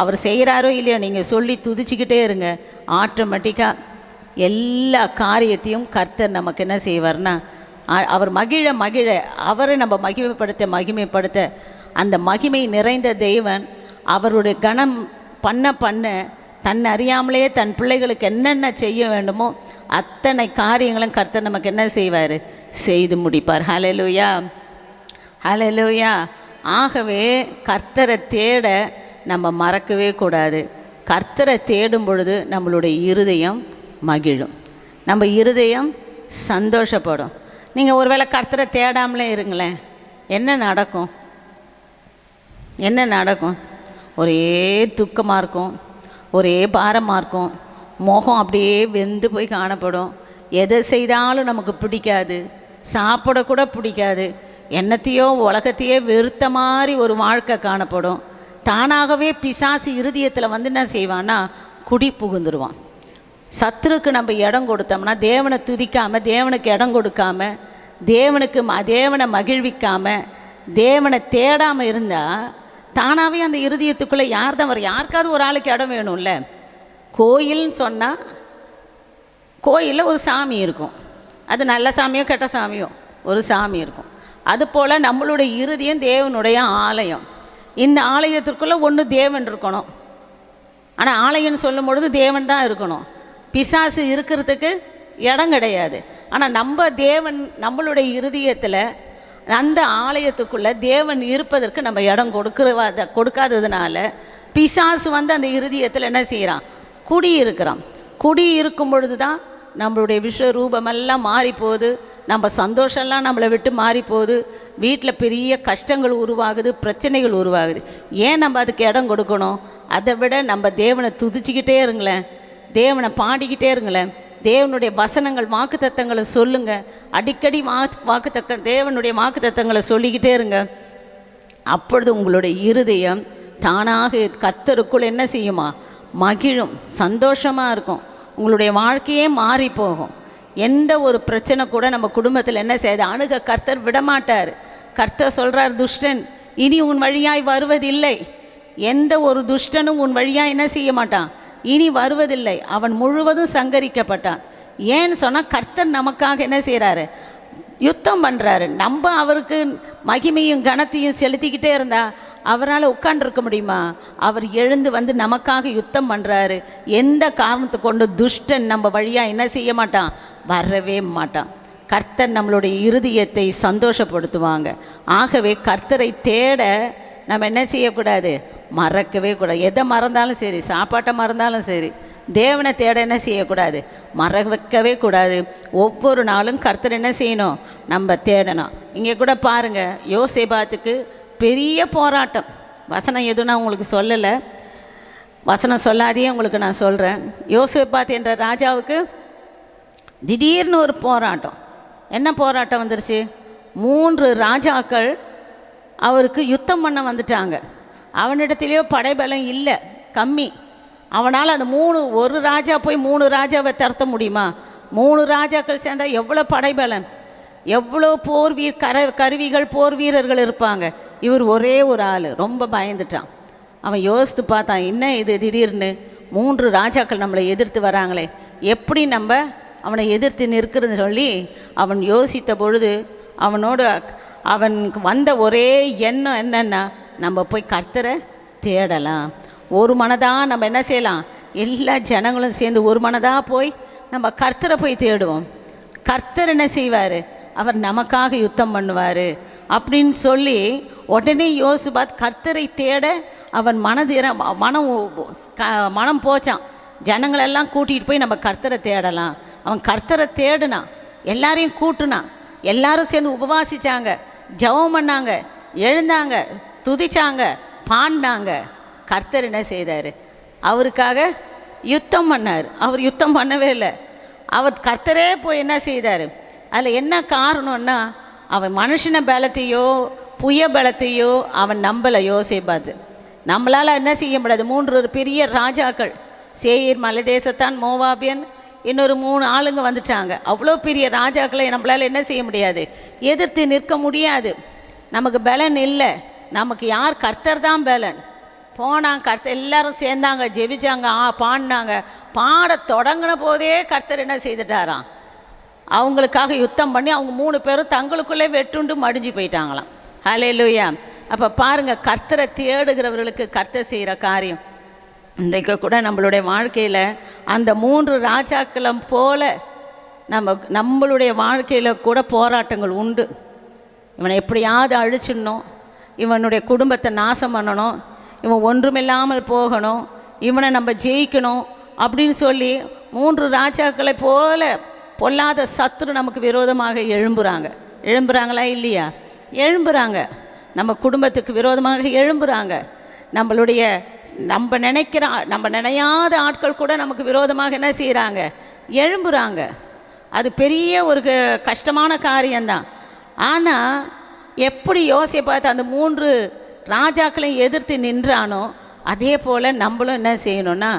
அவர் செய்கிறாரோ இல்லையோ நீங்கள் சொல்லி துதிச்சிக்கிட்டே இருங்க. ஆட்டோமேட்டிக்காக எல்லா காரியத்தையும் கர்த்தர் நமக்கு என்ன செய்வார்னா, அவர் மகிழ அவரை நம்ம மகிமைப்படுத்த அந்த மகிமை நிறைந்த தேவன் அவருடைய கணம் பண்ண தன்னை அறியாமலே தன் பிள்ளைகளுக்கு என்னென்ன செய்ய வேண்டுமோ அத்தனை காரியங்களும் கர்த்தர் நமக்கு என்ன செய்வார், செய்து முடிப்பார். ஹல்லேலூயா, ஹல்லேலூயா. ஆகவே கர்த்தரை தேட நம்ம மறக்கவே கூடாது. கர்த்தரை தேடும் பொழுது நம்மளுடைய இருதயம் மகிழும், நம்ம இருதயம் சந்தோஷப்படும். நீங்கள் ஒருவேளை கர்த்தரை தேடாமலே இருங்களேன், என்ன நடக்கும்? ஒரே துக்கமாக இருக்கும், ஒரே பாரமாக இருக்கும், முகம் அப்படியே வெந்து போய் காணப்படும். எதை செய்தாலும் நமக்கு பிடிக்காது, சாப்பிடக்கூட பிடிக்காது. என்னத்தையோ உலகத்தையே வெறுத்த மாதிரி ஒரு வாழ்க்கை காணப்படும். தானாகவே பிசாசு இருதயத்தில் என்ன செய்வான்னா, குடி புகுந்துருவான். சத்துருக்கு நம்ம இடம் கொடுத்தோம்னா, தேவனை துதிக்காமல், தேவனுக்கு இடம் கொடுக்காமல், தேவனை மகிழ்விக்காமல், தேவனை தேடாமல் இருந்தால் தானாகவே அந்த இருதயத்துக்குள்ளே யார் தான் வரும்? யாருக்காவது ஒரு ஆளுக்கு இடம் வேணும்ல. கோயில்னு சொன்னால் கோயிலில் ஒரு சாமி இருக்கும். அது நல்ல சாமியோ கெட்ட சாமியோ ஒரு சாமி இருக்கும். அதுபோல் நம்மளுடைய இருதயம் தேவனுடைய ஆலயம். இந்த ஆலயத்திற்குள்ளே ஒன்று தேவன் இருக்கணும். ஆனால் ஆலயம்னு சொல்லும் பொழுது தேவன் தான் இருக்கணும். பிசாசு இருக்கிறதுக்கு இடம் கிடையாது. ஆனால் நம்மளுடைய இருதயத்தில் அந்த ஆலயத்துக்குள்ளே தேவன் இருப்பதற்கு நம்ம இடம் கொடுக்காததுனால பிசாசு அந்த இருதயத்தில் என்ன செய்கிறான், குடியிருக்கிறான். குடியிருக்கும் பொழுது தான் நம்மளுடைய விஸ்வரூபமெல்லாம் மாறி போகுது. நம்ம சந்தோஷம்லாம் நம்மளை விட்டு மாறி போகுது. வீட்டில் பெரிய கஷ்டங்கள் உருவாகுது, பிரச்சனைகள் உருவாகுது. ஏன் நம்ம அதுக்கு இடம் கொடுக்கணும்? அதை விட நம்ம தேவனை துதிச்சிக்கிட்டே இருங்களேன், தேவனை பாடிக்கிட்டே இருங்களேன். தேவனுடைய வசனங்கள் வாக்குத்தத்தங்களை சொல்லுங்கள். அடிக்கடி தேவனுடைய வாக்குத்தத்தங்களை சொல்லிக்கிட்டே இருங்க. அப்பொழுது உங்களுடைய இருதயம் தானாக கர்த்தருக்குள் என்ன செய்யுமா, மகிழும், சந்தோஷமாக இருக்கும். உங்களுடைய வாழ்க்கையே மாறி போகும். எந்த ஒரு பிரச்சனை கூட நம்ம குடும்பத்தில் என்ன செய்யுது, அணுக கர்த்தர் விடமாட்டார். கர்த்தர் சொல்கிறார், துஷ்டன் இனி உன் வழியாய் வருவதில்லை. எந்த ஒரு துஷ்டனும் உன் வழியாய் என்ன செய்ய மாட்டான், இனி வருவதில்லை. அவன் முழுவதும் சங்கரிக்கப்பட்டான். ஏன்னு சொன்னால் கர்த்தர் நமக்காக என்ன செய்கிறாரு? யுத்தம் பண்ணுறாரு. நம்ம அவருக்கு மகிமையும் கனத்தையும் செலுத்திக்கிட்டே இருந்தால் அவரால் உட்காண்டிருக்க முடியுமா? அவர் எழுந்து வந்து நமக்காக யுத்தம் பண்ணுறாரு. எந்த காரணத்தை கொண்டு துஷ்டன் நம்ம வழியாக என்ன செய்ய மாட்டான்? வரவே மாட்டான். கர்த்தர் நம்மளுடைய இருதயத்தை சந்தோஷப்படுத்துவாங்க. ஆகவே கர்த்தரை தேட நம்ம என்ன செய்யக்கூடாது? மறக்கவே கூடாது. எதை மறந்தாலும் சரி, சாப்பாட்டை மறந்தாலும் சரி, தேவனை தேட என்ன செய்யக்கூடாது? மறக்கவே கூடாது. ஒவ்வொரு நாளும் கர்த்தர் என்ன செய்யணும்? நம்ம தேடணும். இங்கே கூட பாருங்கள், யோசேபாத்துக்கு பெரிய போராட்டம். வசனம் எதுவும் நான் உங்களுக்கு சொல்லலை, வசனம் சொல்லாதையே உங்களுக்கு நான் சொல்கிறேன். யோசேபாத் என்ற ராஜாவுக்கு திடீர்னு ஒரு போராட்டம். என்ன போராட்டம் வந்துருச்சு? 3 ராஜாக்கள் அவருக்கு யுத்தம் பண்ண வந்துட்டாங்க. அவனிடத்துலேயோ படைபலம் இல்லை, கம்மி. அவனால் அந்த ஒரு ராஜா போய் 3 ராஜாவை திறத்த முடியுமா? 3 ராஜாக்கள் சேர்ந்தால் எவ்வளோ படைபலன், எவ்வளோ கருவிகள், போர் வீரர்கள் இருப்பாங்க. இவர் ஒரே ஒரு ஆள். ரொம்ப பயந்துட்டான். அவன் யோசித்து பார்த்தான், என்ன இது திடீர்னு 3 ராஜாக்கள் நம்மளை எதிர்த்து வராங்களே, எப்படி நம்ம அவனை எதிர்த்து நிற்கிறதுன்னு சொல்லி அவன் யோசித்த பொழுது அவனுக்கு வந்த ஒரே எண்ணம் என்னென்னா, நம்ம போய் கர்த்தரை தேடலாம். ஒரு மனதாக நம்ம என்ன செய்யலாம்? எல்லா ஜனங்களும் சேர்ந்து ஒரு மனதாக போய் நம்ம கர்த்தரை போய் தேடுவோம். கர்த்தர் என்ன செய்வார்? அவர் நமக்காக யுத்தம் பண்ணுவார் அப்படின்னு சொல்லி உடனே யோசிபாத் கர்த்தரை தேட அவன் மனம் போச்சான். ஜனங்களெல்லாம் கூட்டிகிட்டு போய் நம்ம கர்த்தரை தேடலாம். அவன் கர்த்தரை தேடுனான், எல்லாரையும் கூட்டுனான். எல்லாரும் சேர்ந்து உபவாசித்தாங்க, ஜெபம் பண்ணாங்க, எழுந்தாங்க, துதிச்சாங்க, பாடினாங்க. கர்த்தர் என்ன செய்தார்? அவருக்காக யுத்தம் பண்ணார். அவர் யுத்தம் பண்ணவே இல்லை, அவர் கர்த்தரே போய் என்ன செய்தார்? அதில் என்ன காரணம்னா, அவன் மனுஷன பலத்தையோ புய பலத்தையோ அவன் நம்பலை. யோசேபாத் நம்மளால் என்ன செய்ய முடியாது? 3 பெரிய ராஜாக்கள், சேயீர் மலை தேசத்தான், மோவாபியன், இன்னொரு 3 ஆளுங்க வந்துட்டாங்க. அவ்வளோ பெரிய ராஜாக்களை நம்மளால் என்ன செய்ய முடியாது? எதிர்த்து நிற்க முடியாது. நமக்கு பலன் இல்லை. நமக்கு யார்? கர்த்தர் தான் பலன். போனாங்க, கர்த்தர் எல்லாரும் சேர்ந்தாங்க, ஜெபிச்சாங்க, பாடினாங்க. பாட தொடங்கின போதே கர்த்தர் என்ன செய்துட்டாராம்? அவங்களுக்காக யுத்தம் பண்ணி அவங்க 3 பேரும் தங்களுக்குள்ளே வெட்டுண்டு மடிஞ்சு போயிட்டாங்களாம். ஹல்லேலூயா. அப்போ பாருங்கள், கர்த்தரை தேடுகிறவர்களுக்கு கர்த்தர் செய்கிற காரியம். இன்றைக்கு கூட நம்மளுடைய வாழ்க்கையில் அந்த 3 ராஜாக்களும் போல நம்மளுடைய வாழ்க்கையில் கூட போராட்டங்கள் உண்டு. இவனை எப்படியாவது அழிச்சிடணும், இவனுடைய குடும்பத்தை நாசம் பண்ணணும், இவன் ஒன்றுமில்லாமல் போகணும், இவனை நம்ம ஜெயிக்கணும் அப்படின்னு சொல்லி 3 ராஜாக்களை போல பொல்லாத சத்துரு நமக்கு விரோதமாக எழும்புறாங்களா இல்லையா? எழும்புறாங்க. நம்ம குடும்பத்துக்கு விரோதமாக எழும்புறாங்க. நம்ம நினையாத ஆட்கள் கூட நமக்கு விரோதமாக என்ன செய்கிறாங்க? எழும்புறாங்க. அது பெரிய ஒரு கஷ்டமான காரியம்தான். ஆனால் எப்படி யோசேபாத் அந்த 3 ராஜாக்களையும் எதிர்த்து நின்றானோ அதே போல் நம்மளும் என்ன செய்யணும்னா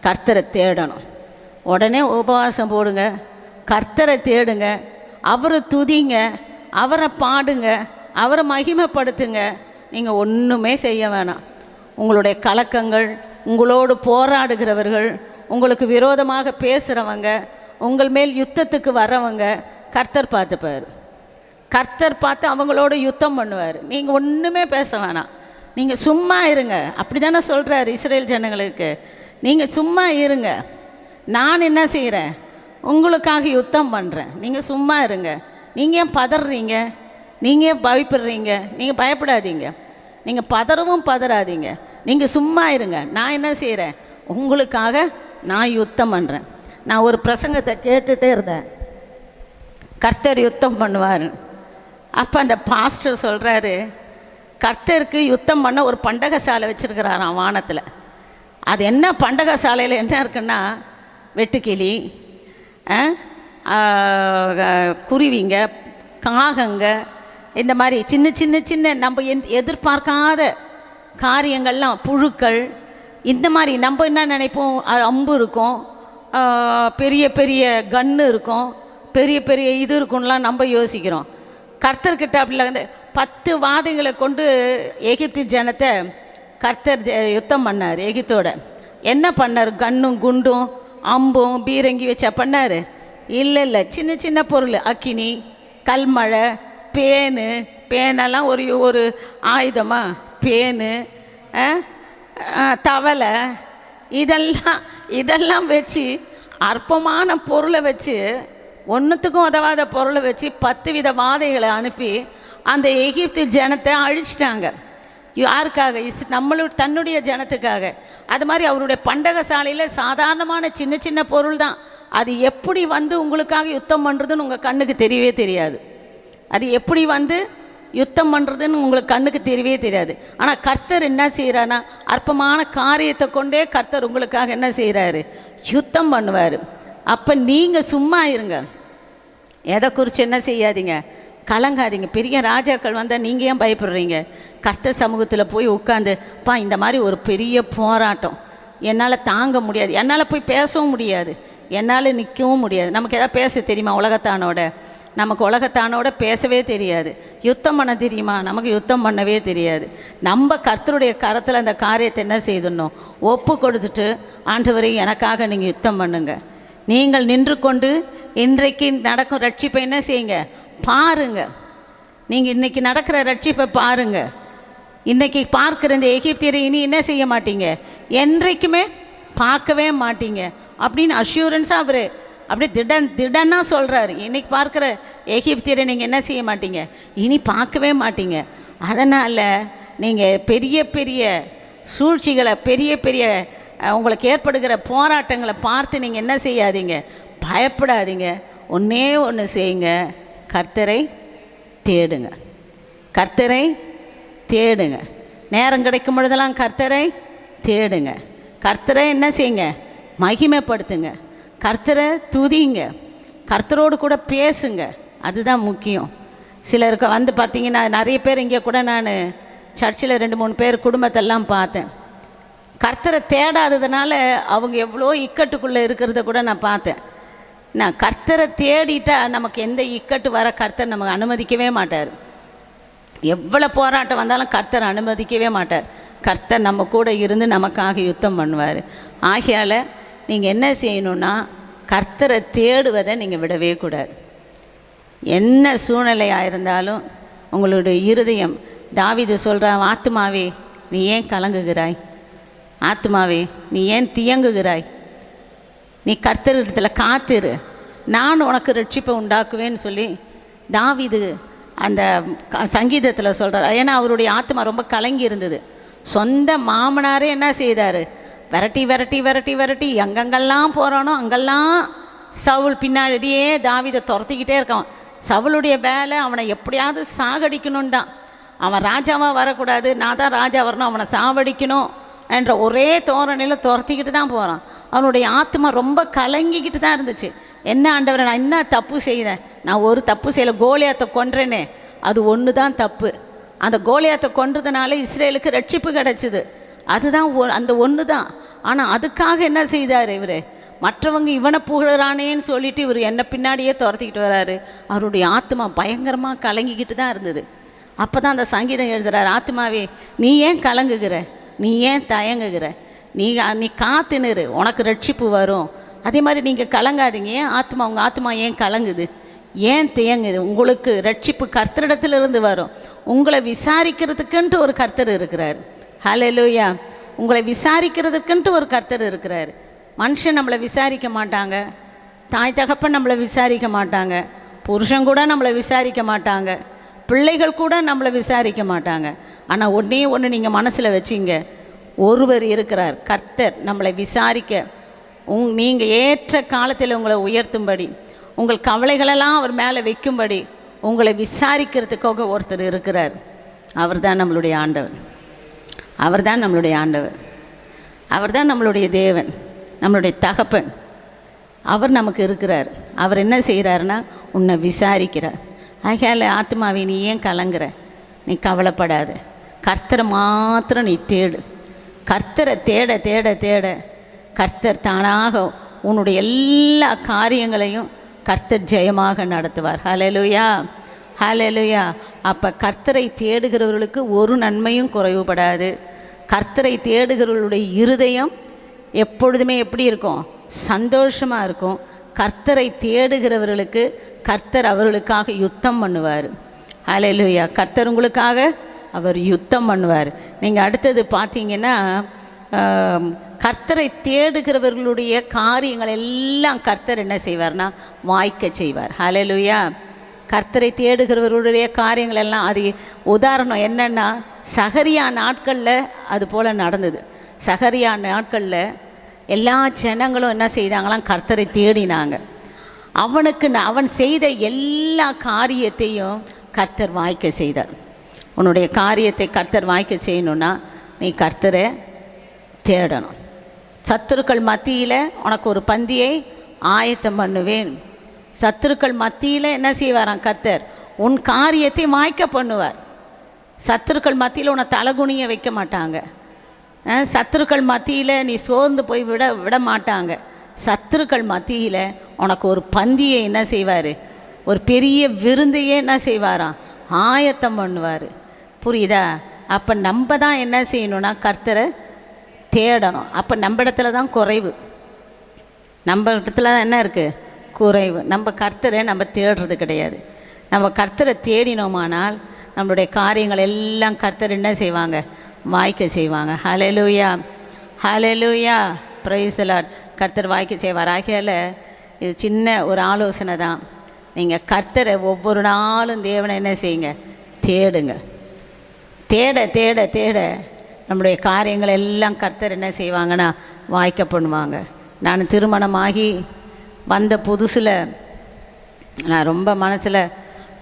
கர்த்தரை தேடணும். உடனே உபவாசம் போடுங்க, கர்த்தரை தேடுங்க, அவரை துதிங்க, அவரை பாடுங்க, அவரை மகிமைப்படுத்துங்க. நீங்கள் ஒன்றுமே செய்ய வேணாம். உங்களுடைய கலக்கங்கள், உங்களோடு போராடுகிறவர்கள், உங்களுக்கு விரோதமாக பேசுகிறவங்க, உங்கள் மேல் யுத்தத்துக்கு வரவங்க கர்த்தர் பார்த்துப்பார். கர்த்தர் பார்த்து அவங்களோட யுத்தம் பண்ணுவார். நீங்கள் ஒன்றுமே பேச வேணாம், நீங்கள் சும்மா இருங்க. அப்படி தானே சொல்கிறார் இஸ்ரேல் ஜனங்களுக்கு. நீங்கள் சும்மா இருங்க, நான் என்ன செய்கிறேன்? உங்களுக்காக யுத்தம் பண்ணுறேன். நீங்கள் சும்மா இருங்க. நீங்கள் ஏன் பதறீங்க? நீங்கள் ஏன் பயப்படுறீங்க? நீங்கள் பயப்படாதீங்க, நீங்கள் பதறாதீங்க. நீங்கள் சும்மா இருங்க. நான் என்ன செய்கிறேன்? உங்களுக்காக நான் யுத்தம் பண்ணுறேன். நான் ஒரு பிரசங்கத்தை கேட்டுகிட்டே இருந்தேன், கர்த்தர் யுத்தம் பண்ணுவார். அப்போ அந்த பாஸ்டர் சொல்கிறாரு, கர்த்தருக்கு யுத்தம் பண்ண ஒரு பண்டக சாலை வச்சுருக்கிறாராம் வானத்தில். அது என்ன பண்டக சாலையில் என்ன இருக்குன்னா, வெட்டுக்கிளி, குருவிங்க, காகங்க, இந்த மாதிரி சின்ன சின்ன நம்ம எதிர்பார்க்காத காரியங்கள்லாம், புழுக்கள், இந்த மாதிரி நம்ம என்ன நினைப்போம்? அம்பு இருக்கும், பெரிய பெரிய கன்று இருக்கும், பெரிய பெரிய இது இருக்கும்லாம் நம்ம யோசிக்கிறோம். கர்த்தர்கிட்ட அப்படிலாம் வந்து 10 வாதைகளை கொண்டு எகிப்து ஜனத்தை கர்த்தர் யுத்தம் பண்ணார். எகிப்தோட என்ன பண்ணார்? கன்னும் குண்டும் அம்பும் பீரங்கி வச்சா பண்ணார்? இல்லை, சின்ன சின்ன பொருள், அக்கினி, கல்மழை, பேனெல்லாம் ஒரு ஆயுதமா, பேனு, தவளை, இதெல்லாம் வச்சு அற்பமான பொருளை வச்சு, ஒன்றுத்துக்கும் உதவாத பொருளை வச்சு 10 வித வாதைகளை அனுப்பி அந்த எகிப்து ஜனத்தை அழிச்சிட்டாங்க. யாருக்காக? தன்னுடைய ஜனத்துக்காக. அது மாதிரி அவருடைய பண்டக சாலையில் சாதாரணமான சின்ன சின்ன பொருள் தான். அது எப்படி உங்களுக்காக யுத்தம் பண்ணுறதுன்னு உங்கள் கண்ணுக்கு தெரியவே தெரியாது. அது எப்படி யுத்தம் பண்ணுறதுன்னு உங்களுக்கு கண்ணுக்கு தெரியவே தெரியாது. ஆனால் கர்த்தர் என்ன செய்கிறான்னா, அற்பமான காரியத்தை கொண்டே கர்த்தர் உங்களுக்காக என்ன செய்கிறாரு? யுத்தம் பண்ணுவார். அப்போ நீங்கள் சும்மா இருங்க, எதை குறித்து என்ன செய்யாதீங்க, கலங்காதீங்க. பெரிய ராஜாக்கள் வந்தால் நீங்கள் ஏன் பயப்படுறீங்க? கர்த்தர் சமூகத்தில் போய் உட்காந்து, இந்த மாதிரி ஒரு பெரிய போராட்டம் என்னால் தாங்க முடியாது, என்னால் போய் பேசவும் முடியாது, என்னால் நிற்கவும் முடியாது. நமக்கு எதாவது பேச தெரியுமா? நமக்கு உலகத்தானோட பேசவே தெரியாது. யுத்தம் பண்ண தெரியுமா? நமக்கு யுத்தம் பண்ணவே தெரியாது. நம்ம கர்த்தருடைய கரத்தில் அந்த காரியத்தை என்ன செய்யணும்? ஒப்பு கொடுத்துட்டு, ஆண்டவரே எனக்காக நீங்கள் யுத்தம் பண்ணுங்க, நீங்கள் நின்று கொண்டு இன்றைக்கு நடக்கும் ரட்சிப்பை என்ன செய்யுங்க, பாருங்க. நீங்கள் இன்றைக்கி நடக்கிற ரட்சிப்பை பாருங்கள். இன்றைக்கி பார்க்குற இந்த எகிப்தியரை இனி என்ன செய்ய மாட்டீங்க, என்றைக்குமே பார்க்கவே மாட்டீங்க அப்படின்னு அஷ்யூரன்ஸாக அவர் அப்படி திடன்னா சொல்கிறாரு. இன்றைக்கி பார்க்குற எகிப்தியரை நீங்கள் என்ன செய்ய மாட்டீங்க, இனி பார்க்கவே மாட்டீங்க. அதனால் நீங்கள் பெரிய பெரிய சூழ்ச்சிகளை, பெரிய பெரிய உங்களுக்கு ஏற்படுகிற போராட்டங்களை பார்த்து நீங்கள் என்ன செய்யாதீங்க, பயப்படாதீங்க. ஒன்றே ஒன்று செய்யுங்க, கர்த்தரை தேடுங்க, கர்த்தரை தேடுங்க. நேரம் கிடைக்கும் பொழுதெல்லாம் கர்த்தரை தேடுங்க. கர்த்தரை என்ன செய்யுங்க, மகிமைப்படுத்துங்க. கர்த்தரை துதிங்க, கர்த்தரோடு கூட பேசுங்க. அதுதான் முக்கியம். சிலருக்கு பார்த்திங்கன்னா, நிறைய பேர் இங்கே கூட நான் சர்ச்சில் 2-3 பேர் குடும்பத்தெல்லாம் பார்த்தேன். கர்த்தரை தேடாததுனால அவங்க எவ்வளோ இக்கட்டுக்குள்ளே இருக்கிறத கூட நான் பார்த்தேன். நான் கர்த்தரை தேடிட்டால் நமக்கு எந்த இக்கட்டு வர கர்த்தர் நமக்கு அனுமதிக்கவே மாட்டார். எவ்வளோ போராட்டம் வந்தாலும் கர்த்தர் அனுமதிக்கவே மாட்டார். கர்த்தர் நம்ம கூட இருந்து நமக்காக யுத்தம் பண்ணுவார். ஆகையால் நீங்கள் என்ன செய்யணுன்னா, கர்த்தரை தேடுவதை நீங்கள் விடவே கூடாது. என்ன சூழ்நிலையாக இருந்தாலும் உங்களுடைய இருதயம், தாவீது சொல்கிறான், ஆத்துமாவே நீ ஏன் கலங்குகிறாய், ஆத்துமாவே நீ ஏன் தியங்குகிறாய், நீ கர்த்தரிடத்தில் காத்திரு, நான் உனக்கு ரட்சிப்பை உண்டாக்குவேன்னு சொல்லி தாவீது அந்த சங்கீதத்தில் சொல்கிறார். ஏன்னா அவருடைய ஆத்மா ரொம்ப கலங்கி இருந்தது. சொந்த மாமனாரே என்ன செய்தார், விரட்டி விரட்டி விரட்டி விரட்டி எங்கெங்கெல்லாம் போகிறானோ அங்கெல்லாம் சவுல் பின்னாடியே தாவீதை துரத்திக்கிட்டே இருக்கான். சவுளுடைய வேலை அவனை எப்படியாவது சாகடிக்கணுன்னு தான். அவன் ராஜாவாக வரக்கூடாது, நான் தான் ராஜா வரணும், அவனை சாவடிக்கணும் என்ற ஒரே தோரணையில் துரத்திக்கிட்டு தான் போகிறான். அவனுடைய ஆத்மா ரொம்ப கலங்கிக்கிட்டு தான் இருந்துச்சு. என்ன ஆண்டவரை, நான் என்ன தப்பு செய்தேன், நான் ஒரு தப்பு செய்யலை, கோலியாத்தை கொன்றேனே, அது ஒன்று தான் தப்பு. அந்த கோலியாத்தை கொன்றதுனால இஸ்ரேலுக்கு ரட்சிப்பு கிடச்சிது, அதுதான் அந்த ஒன்று தான். ஆனால் அதுக்காக என்ன செய்தார் இவர், மற்றவங்க இவனை புகழறானேன்னு சொல்லிவிட்டு இவர் என்னை பின்னாடியே துரத்திக்கிட்டு வராரு. அவருடைய ஆத்மா பயங்கரமாக கலங்கிக்கிட்டு தான் இருந்தது. அப்போ தான் அந்த சங்கீதம் எழுதுகிறார், ஆத்மாவே நீ ஏன் கலங்குகிற, நீ ஏன் தயங்குகிற, நீ காத்துனுரு, உனக்கு ரட்சிப்பு வரும். அதே மாதிரி நீங்கள் கலங்காதீங்க. ஏன் ஆத்மா, உங்கள் ஆத்மா ஏன் கலங்குது, ஏன் தேங்குது? உங்களுக்கு ரட்சிப்பு கர்த்தரிடத்திலிருந்து வரும். உங்களை விசாரிக்கிறதுக்குன்ட்டு ஒரு கர்த்தர் இருக்கிறார். ஹல்லேலூயா. உங்களை விசாரிக்கிறதுக்குன்ட்டு ஒரு கர்த்தர் இருக்கிறார். மனுஷன் நம்மளை விசாரிக்க மாட்டாங்க, தாய் தகப்பன் நம்மளை விசாரிக்க மாட்டாங்க, புருஷன் கூட நம்மளை விசாரிக்க மாட்டாங்க, பிள்ளைகள் கூட நம்மளை விசாரிக்க மாட்டாங்க. ஆனால் ஒன்றே ஒன்று நீங்கள் மனசில் வச்சிங்க, ஒருவர் இருக்கிறார், கர்த்தர் நம்மளை விசாரிக்க, நீங்கள் ஏற்ற காலத்தில் உங்களை உயர்த்தும்படி, உங்கள் கவலைகளெல்லாம் அவர் மேலே வைக்கும்படி உங்களை விசாரிக்கிறதுக்காக ஒருத்தர் இருக்கிறார். அவர் தான் நம்மளுடைய ஆண்டவர், அவர் தான் நம்மளுடைய ஆண்டவர், அவர் தான் நம்மளுடைய தேவன், நம்மளுடைய தகப்பன். அவர் நமக்கு இருக்கிறார். அவர் என்ன செய்கிறாருன்னா, உன்னை விசாரிக்கிறார். ஆகையால் ஆத்மாவை நீ ஏன் கலங்குற, நீ கவலைப்படாத, கர்த்தரை மாத்திரம் நீ தேடு. கர்த்தரை தேட தேட தேட கர்த்தர் தானாக உன்னுடைய எல்லா காரியங்களையும் கர்த்தர் ஜெயமாக நடத்துவார். ஹல்லேலூயா, ஹல்லேலூயா. அப்போ கர்த்தரை தேடுகிறவர்களுக்கு ஒரு நன்மையும் குறைவுபடாது. கர்த்தரை தேடுகிறவர்களுடைய இருதயம் எப்பொழுதுமே எப்படி இருக்கும், சந்தோஷமாக இருக்கும். கர்த்தரை தேடுகிறவர்களுக்கு கர்த்தர் அவர்களுக்காக யுத்தம் பண்ணுவார். ஹல்லேலூயா. கர்த்தர் உங்களுக்காக அவர் யுத்தம் பண்ணுவார். நீங்கள் அடுத்தது பார்த்தீங்கன்னா கர்த்தரை தேடுகிறவர்களுடைய காரியங்கள் எல்லாம் கர்த்தர் என்ன செய்வார்னா வாய்க்க செய்வார். ஹல்லேலூயா. கர்த்தரை தேடுகிறவர்களுடைய காரியங்கள் எல்லாம், அது உதாரணம் என்னென்னா சகரியா நாட்களில் அது போல் நடந்தது. சகரியா நாட்களில் எல்லா ஜனங்களும் என்ன செய்தாங்களாம், கர்த்தரை தேடினாங்க. அவன் செய்த எல்லா காரியத்தையும் கர்த்தர் வாய்க்க செய்தார். உன்னுடைய காரியத்தை கர்த்தர் வாய்க்க செய்யணுன்னா நீ கர்த்தரை தேடணும். சத்துருக்கள் மத்தியில் உனக்கு ஒரு பந்தியை ஆயத்தம் பண்ணுவேன். சத்துருக்கள் மத்தியில் என்ன செய்வாராம் கர்த்தர், உன் காரியத்தை வாய்க்க பண்ணுவார். சத்துருக்கள் மத்தியில் உன்னை தலகுனிய வைக்க மாட்டாங்க. சத்துருக்கள் மத்தியில் நீ சோர்ந்து போய் விட மாட்டாங்க. சத்துருக்கள் மத்தியில் உனக்கு ஒரு பந்தியை என்ன செய்வார், ஒரு பெரிய விருந்தையே என்ன செய்வாராம், ஆயத்தம் பண்ணுவார். புரியுதா? அப்போ நம்ம தான் என்ன செய்யணும்னா கர்த்தரை தேடணும். அப்போ நம்ம இடத்துல தான் குறைவு, நம்ம இடத்துல தான் என்ன இருக்குது, குறைவு. நம்ம கர்த்தரை நம்ம தேடுறது கிடையாது. நம்ம கர்த்தரை தேடினோமானால் நம்மளுடைய காரியங்கள் எல்லாம் கர்த்தர் என்ன செய்வாங்க, வாய்க்க செய்வாங்க. ஹல்லேலூயா, ஹல்லேலூயா, பிரைஸ் தி லார்ட். கர்த்தர் வாய்க்க செய்வார். ஆகையால் இது சின்ன ஒரு ஆலோசனை தான். நீங்கள் கர்த்தரை ஒவ்வொரு நாளும் தேவனை என்ன செய்யுங்க, தேடுங்க. தேட தேட தேட நம்முடைய காரியங்கள் எல்லாம் கர்த்தர் என்ன செய்வாங்கன்னா வாய்க்க பண்ணுவாங்க. நான் திருமணமாகி வந்த புதுசில் நான் ரொம்ப மனசில்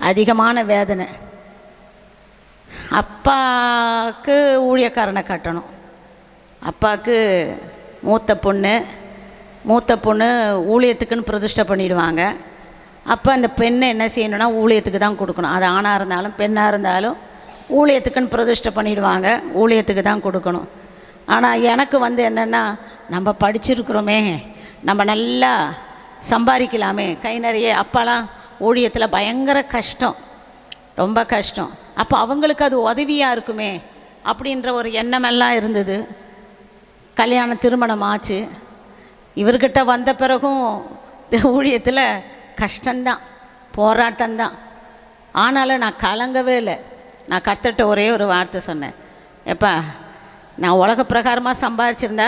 அதிகமான வேதனை. அப்பாவுக்கு ஊழியக்காரனை கட்டணும். அப்பாவுக்கு மூத்த பொண்ணு ஊழியத்துக்குன்னு பிரதிஷ்டை பண்ணிடுவாங்க. அப்போ அந்த பெண்ணை என்ன செய்யணுன்னா ஊழியத்துக்கு தான் கொடுக்கணும். அது ஆணாக இருந்தாலும் பெண்ணாக இருந்தாலும் ஊழியத்துக்குன்னு பிரதிஷ்டை பண்ணிடுவாங்க, ஊழியத்துக்கு தான் கொடுக்கணும். ஆனால் எனக்கு என்னென்னா, நம்ம படிச்சிருக்கிறோமே, நம்ம நல்லா சம்பாதிக்கலாமே, கை நிறைய. அப்பாலாம் ஊழியத்தில் பயங்கர கஷ்டம், ரொம்ப கஷ்டம். அப்போ அவங்களுக்கு அது உதவியாக இருக்குமே அப்படின்ற ஒரு எண்ணமெல்லாம் இருந்தது. கல்யாணம் திருமணம் ஆச்சு. இவர்கிட்ட வந்த பிறகும் ஊழியத்தில் கஷ்டந்தான், போராட்டம்தான். ஆனாலும் நான் கலங்கவே இல்லை. நான் கர்த்தர்கிட்ட ஒரே ஒரு வார்த்தை சொன்னேன், எப்பா நான் உலக பிரகாரமாக சம்பாரிச்சிருந்தா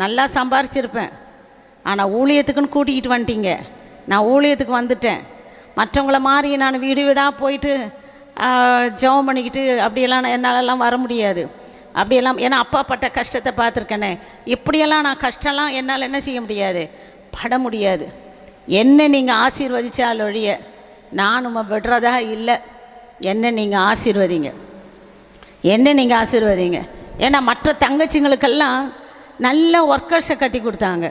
நல்லா சம்பாரிச்சிருப்பேன். ஆனால் ஊழியத்துக்குன்னு கூட்டிக்கிட்டு வந்துட்டீங்க, நான் ஊழியத்துக்கு வந்துட்டேன். மற்றவங்கள மாதிரி நான் வீடு வீடாக போயிட்டு ஜெபம் பண்ணிக்கிட்டு அப்படியெல்லாம் என்னாலெல்லாம் வர முடியாது. அப்படியெல்லாம் ஏன்னா அப்பா பட்ட கஷ்டத்தை பார்த்துருக்கேனே. இப்படியெல்லாம் நான் கஷ்டம்லாம் என்னால் என்ன செய்ய முடியாது, பட முடியாது. என்ன நீங்கள் ஆசீர்வதிச்சால் ஒழிய நான் விடுறதா இல்லை. என்ன நீங்கள் ஆசீர்வதிங்க, என்ன நீங்கள் ஆசீர்வதிங்க. ஏன்னா மற்ற தங்கச்சிங்களுக்கெல்லாம் நல்ல ஒர்க்கர்ஸை கட்டி கொடுத்தாங்க.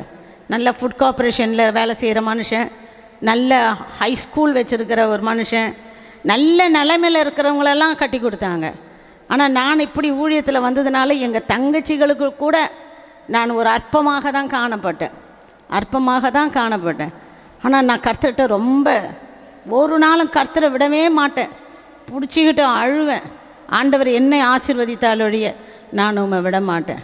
நல்ல ஃபுட் கார்ப்பரேஷனில் வேலை செய்கிற மனுஷன், நல்ல ஹை ஸ்கூல் வச்சுருக்கிற ஒரு மனுஷன், நல்ல நிலைமையில் இருக்கிறவங்களெல்லாம் கட்டி கொடுத்தாங்க. ஆனால் நான் இப்படி ஊழியத்தில் வந்ததுனால எங்கள் தங்கச்சிகளுக்கு கூட நான் ஒரு அற்பமாக தான் காணப்பட்டேன். ஆனால் நான் கர்த்தர்கிட்ட ரொம்ப ஒரு நாளும் கர்த்தரை விடவே மாட்டேன், பிடிச்சிக்கிட்டு அழுவேன். ஆண்டவர் என்னை ஆசீர்வதித்தால் ஒழிய நான் உம்மை விட மாட்டேன்,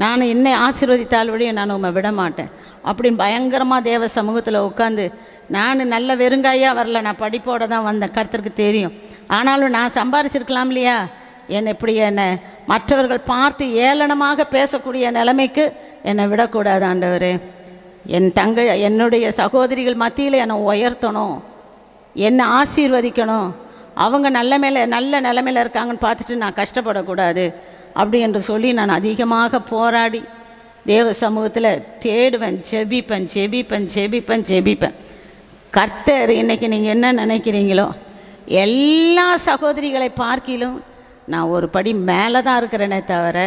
நான் என்னை ஆசீர்வதித்தால் ஒழிய நான் உம்மை விட மாட்டேன் அப்படின்னு பயங்கரமாக தேவ சமூகத்தில் உட்காந்து, நான் நல்ல வெறுங்காயாக வரல, நான் படிப்போடு தான் வந்தேன், கர்த்தருக்கு தெரியும். ஆனாலும் நான் சம்பாரிச்சிருக்கலாம் இல்லையா, என்னை மற்றவர்கள் பார்த்து ஏளனமாக பேசக்கூடிய நிலைமைக்கு என்னை விடக்கூடாது ஆண்டவரே. என்னுடைய சகோதரிகள் மத்தியில் என்னை உயர்த்தணும், என்னை ஆசீர்வதிக்கணும். அவங்க நல்ல நிலைமையில் இருக்காங்கன்னு பார்த்துட்டு நான் கஷ்டப்படக்கூடாது அப்படி என்று சொல்லி நான் அதிகமாக போராடி தேவ சமூகத்தில் தேடுவேன், ஜெபிப்பேன். கர்த்தர் இன்றைக்கி நீங்கள் என்ன நினைக்கிறீங்களோ, எல்லா சகோதரிகளை பார்க்கிலும் நான் ஒரு படி மேலே தான் இருக்கிறேனே தவிர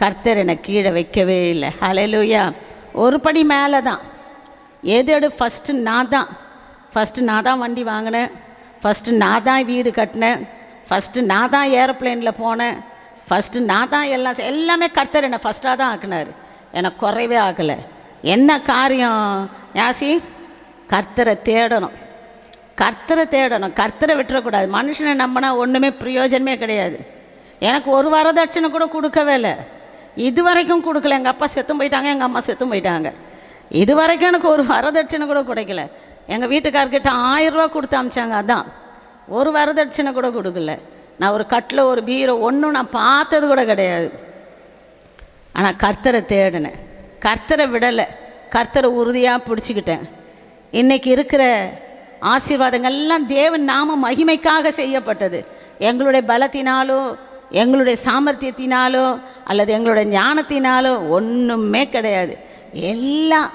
கர்த்தர் என்னை கீழே வைக்கவே இல்லை. ஹல்லேலூயா. ஒரு படி மேலே தான். ஃபஸ்ட்டு நான் தான் வண்டி வாங்கினேன், ஃபஸ்ட்டு நான் தான் வீடு கட்டினேன், ஃபஸ்ட்டு நான் தான் ஏரோப்ளேனில் போனேன், ஃபஸ்ட்டு நான் தான் எல்லாமே கர்த்தர் என்னை ஃபஸ்ட்டாக தான் ஆக்கினார், எனக்கு குறைவே ஆகலை. என்ன காரியம் யாசி, கர்த்தரை தேடணும், கர்த்தரை விட்டுறக்கூடாது. மனுஷனை நம்பினா ஒன்றுமே பிரயோஜனமே கிடையாது. எனக்கு ஒரு வரதட்சணை கூட கொடுக்கவே இல்லை, இது வரைக்கும் கொடுக்கல. எங்கள் அப்பா செத்தும் போயிட்டாங்க, எங்கள் அம்மா செத்தும் போயிட்டாங்க. இது வரைக்கும் எனக்கு ஒரு வரதட்சணை கூட கிடைக்கல. எங்கள் வீட்டுக்காரர்கிட்ட 1000 ரூபா கொடுத்து அமிச்சாங்க, அதான் ஒரு வரதட்சணை கூட கொடுக்கல. நான் ஒரு கட்டில் ஒரு பீரோ ஒன்றும் நான் பார்த்தது கூட கிடையாது. ஆனால் கர்த்தரை தேடினேன், கர்த்தரை விடலை, கர்த்தரை உறுதியாக பிடிச்சிக்கிட்டேன். இன்றைக்கி இருக்கிற ஆசீர்வாதங்கள்லாம் தேவன் நாம மகிமைக்காக செய்யப்பட்டது. எங்களுடைய பலத்தினாலோ எங்களுடைய சாமர்த்தியத்தினாலோ அல்லது எங்களுடைய ஞானத்தினாலோ ஒன்றுமே கிடையாது. எல்லாம்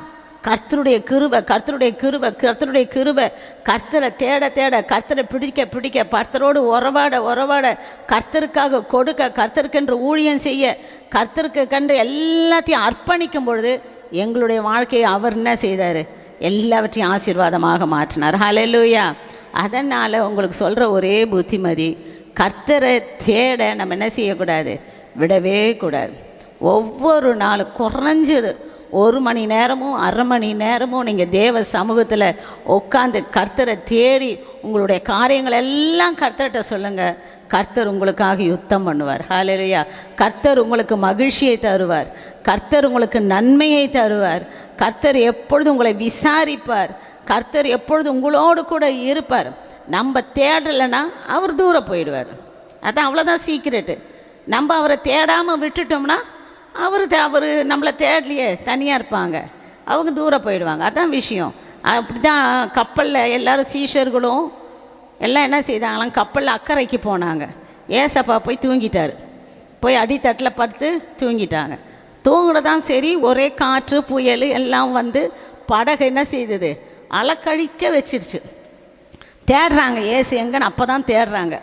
கர்த்தருடைய கிருபை, கர்த்தருடைய கிருபை, கர்த்தருடைய கிருபை. கர்த்தரை தேட தேட, கர்த்தரை பிடிக்க பிடிக்க, கர்த்தரோடு உறவாட, கர்த்தருக்காக கொடுக்க, கர்த்தருக்கென்று ஊழியம் செய்ய, கர்த்தருக்கு கண்டு எல்லாத்தையும் அர்ப்பணிக்கும் பொழுது எங்களுடைய வாழ்க்கையை அவர் என்ன செய்தார்? எல்லாவற்றையும் ஆசீர்வாதமாக மாற்றினார். ஹல்லேலூயா. அதனால் உங்களுக்கு சொல்கிற ஒரே புத்திமதி, கர்த்தரை தேட நம்ம என்ன செய்யக்கூடாது? விடவே கூடாது. ஒவ்வொரு நாளும் குறைஞ்சது 1 மணி நேரமும் 1/2 மணி நேரமும் நீங்கள் தேவ சமூகத்தில் உட்காந்து கர்த்தரை தேடி உங்களுடைய காரியங்கள் எல்லாம் கர்த்தர்கிட்ட சொல்லுங்கள். கர்த்தர் உங்களுக்காக யுத்தம் பண்ணுவார். ஹல்லேலூயா. கர்த்தர் உங்களுக்கு மகிழ்ச்சியை தருவார், கர்த்தர் உங்களுக்கு நன்மையை தருவார், கர்த்தர் எப்பொழுது உங்களை விசாரிப்பார், கர்த்தர் எப்பொழுது உங்களோடு கூட இருப்பார். நம்ம தேடலைன்னா அவர் தூரம் போயிடுவார். அதான் அவ்வளோதான் சீக்கிரட்டு. நம்ம அவரை தேடாமல் விட்டுட்டோம்னா அவர் நம்மளை தேடலையே, தனியாக இருப்பாங்க, அவங்க தூரம் போயிடுவாங்க. அதான் விஷயம். அப்படி தான் கப்பலில் எல்லோரும் சீஷர்களும் எல்லாம் என்ன செய்தாங்களாம், கப்பலில் அக்கறைக்கு போனாங்க. ஏசப்பா போய் தூங்கிட்டார், போய் அடித்தட்டில் படுத்து தூங்கிட்டாங்க. தூங்குறதான் சரி, ஒரே காற்று புயல் எல்லாம் வந்து படகு என்ன செய்தது? அலக்கழிக்க வச்சிருச்சு. தேடுறாங்க ஏசு எங்கன்னு, அப்போ தான் தேடுறாங்க.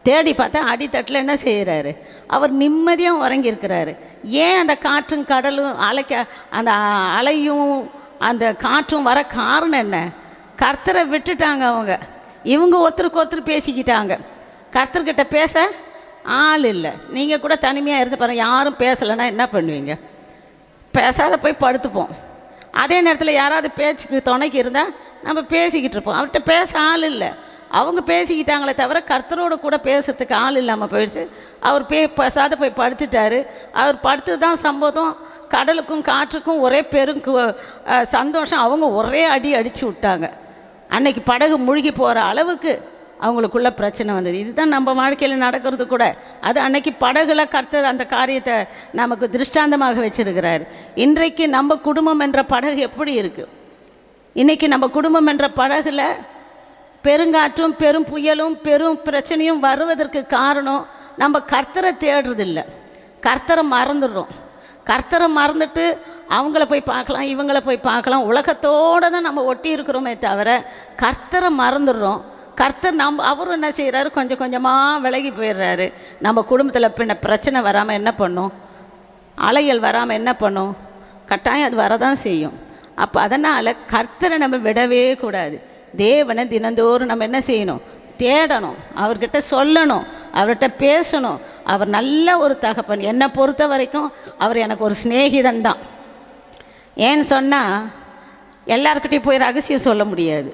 தேடி பார்த்தா அடித்தட்டில் என்ன செய்கிறாரு? அவர் நிம்மதியாக உறங்கியிருக்கிறாரு. ஏன் அந்த காற்றும் கடலும் அந்த அலையும் அந்த காற்றும் வர காரணம் என்ன? கர்த்தரை விட்டுட்டாங்க அவங்க. இவங்க ஒருத்தருக்கு ஒருத்தர் பேசிக்கிட்டாங்க. கர்த்தர்கிட்ட பேச ஆள் இல்லை. நீங்கள் கூட தனிமையாக இருந்து பாருங்கள், யாரும் பேசலைன்னா என்ன பண்ணுவீங்க? பேசாத போய் படுத்துப்போம். அதே நேரத்தில் யாராவது பேச்சுக்கு துணைக்கு இருந்தால் நம்ம பேசிக்கிட்டு இருப்போம். அவர்கிட்ட பேச ஆள் இல்லை. அவங்க பேசிக்கிட்டாங்களே தவிர கர்த்தரோடு கூட பேசுகிறதுக்கு ஆள் இல்லாமல் போயிடுச்சு. அவர் பேசாத போய் படுத்துட்டார். அவர் படுத்து தான் சம்போதம் கடலுக்கும் காற்றுக்கும் ஒரே சந்தோஷம். அவங்க ஒரே அடித்து விட்டாங்க. அன்னைக்கு படகு முழுகி போகிற அளவுக்கு அவங்களுக்குள்ள பிரச்சனை வந்தது. இதுதான் நம்ம வாழ்க்கையில் நடக்கிறது கூட. அது அன்னைக்கு படகுல கர்த்தர் அந்த காரியத்தை நமக்கு திருஷ்டாந்தமாக வச்சிருக்கிறார். இன்றைக்கு நம்ம குடும்பம் என்ற படகு எப்படி இருக்குது? இன்றைக்கி நம்ம குடும்பம் என்ற படகுல பெருங்காற்றும் பெரும் புயலும் பெரும் பிரச்சனையும் வருவதற்கு காரணம் நம்ம கர்த்தரை தேடுறதில்லை, கர்த்தரை மறந்துடுறோம். கர்த்தரை மறந்துட்டு அவங்கள போய் பார்க்கலாம், இவங்கள போய் பார்க்கலாம், உலகத்தோடு தான் நம்ம ஒட்டி இருக்கிறோமே தவிர கர்த்தரை மறந்துடுறோம். கர்த்தர் அவரும் என்ன செய்கிறாரு? கொஞ்சம் கொஞ்சமாக விலகி போயிடுறாரு. நம்ம குடும்பத்தில் பின்ன பிரச்சனை வராமல் என்ன பண்ணும்? அலைகள் வராமல் என்ன பண்ணும்? கட்டாயம் அது வரதான் செய்யும். அப்போ அதனால் கர்த்தரை நம்ம விடவே கூடாது. தேவனை தினந்தோறும் நம்ம என்ன செய்யணும்? தேடணும், அவர்கிட்ட சொல்லணும், அவர்கிட்ட பேசணும். அவர் நல்ல ஒரு தகப்பன். என்னை பொறுத்த வரைக்கும் அவர் எனக்கு ஒரு சிநேகிதன் தான். ஏன்னு சொன்னால் எல்லாருக்கிட்டையும் போய் ரகசியம் சொல்ல முடியாது.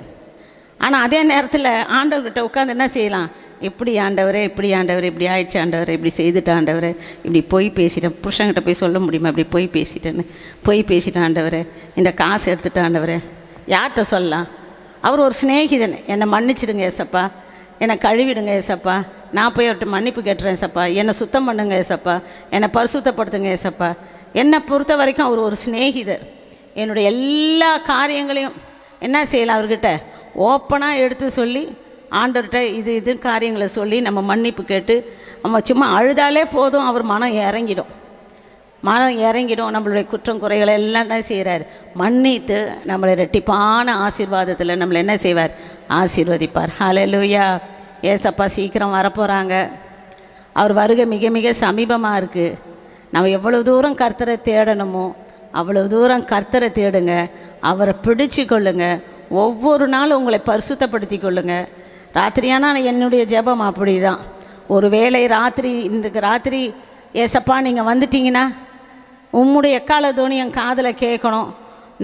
ஆனால் அதே நேரத்தில் ஆண்டவர்கிட்ட உட்காந்து என்ன செய்யலாம்? இப்படி ஆண்டவரே, இப்படி ஆண்டவரே, இப்படி ஆயிடுச்சு ஆண்டவரே, இப்படி செய்துட்டு ஆண்டவரே, இப்படி போய் பேசிட்டேன், புருஷன்கிட்ட போய் சொல்ல முடியுமா? இப்படி போய் பேசிட்டேன் ஆண்டவரே, இந்த காசு எடுத்துட்டேன் ஆண்டவரே. யார்கிட்ட சொல்லலாம்? அவர் ஒரு சிநேகிதன். என்னை மன்னிச்சிடுங்க ஏசப்பா, என்னை கழுவிடுங்க ஏசப்பா, நான் போய் அவர்கிட்ட மன்னிப்பு கேட்டுறேன் ஏசப்பா, என்னை சுத்தம் பண்ணுங்க ஏசப்பா, என்னை பரிசுத்தப்படுத்துங்க ஏசப்பா. என்னை பொறுத்த வரைக்கும் அவர் ஒரு சிநேகிதர். என்னுடைய எல்லா காரியங்களையும் என்ன செய்யலாம்? அவர்கிட்ட ஓப்பனாக எடுத்து சொல்லி ஆண்டவர்கிட்ட இது காரியங்களை சொல்லி நம்ம மன்னிப்பு கேட்டு நம்ம சும்மா அழுதாலே போதும், அவர் மனம் இறங்கிடும். நம்மளுடைய குற்றம் குறைகளை எல்லாம் என்ன செய்கிறார்? மன்னித்து நம்மளை ரெட்டிப்பான ஆசீர்வாதத்தில் நம்மளை என்ன செய்வார்? ஆசீர்வதிப்பார். ஹல்லேலூயா. ஏசப்பா சீக்கிரம் வரப்போகிறாங்க. அவர் வருகை மிக மிக சமீபமாக இருக்குது. நம்ம எவ்வளோ தூரம் கர்த்தரை தேடணுமோ அவ்வளோ தூரம் கர்த்தரை தேடுங்க, அவரை பிடிச்சு கொள்ளுங்க. ஒவ்வொரு நாளும் உங்களை பரிசுத்தப்படுத்தி கொள்ளுங்க. ராத்திரியானால் என்னுடைய ஜெபம் அப்படி தான். ஒரு வேளை இன்றைக்கு ராத்திரி ஏசப்பா நீங்கள் வந்துட்டீங்கன்னா உம்முடைய எக்கால தோனி என் காதில் கேட்கணும்.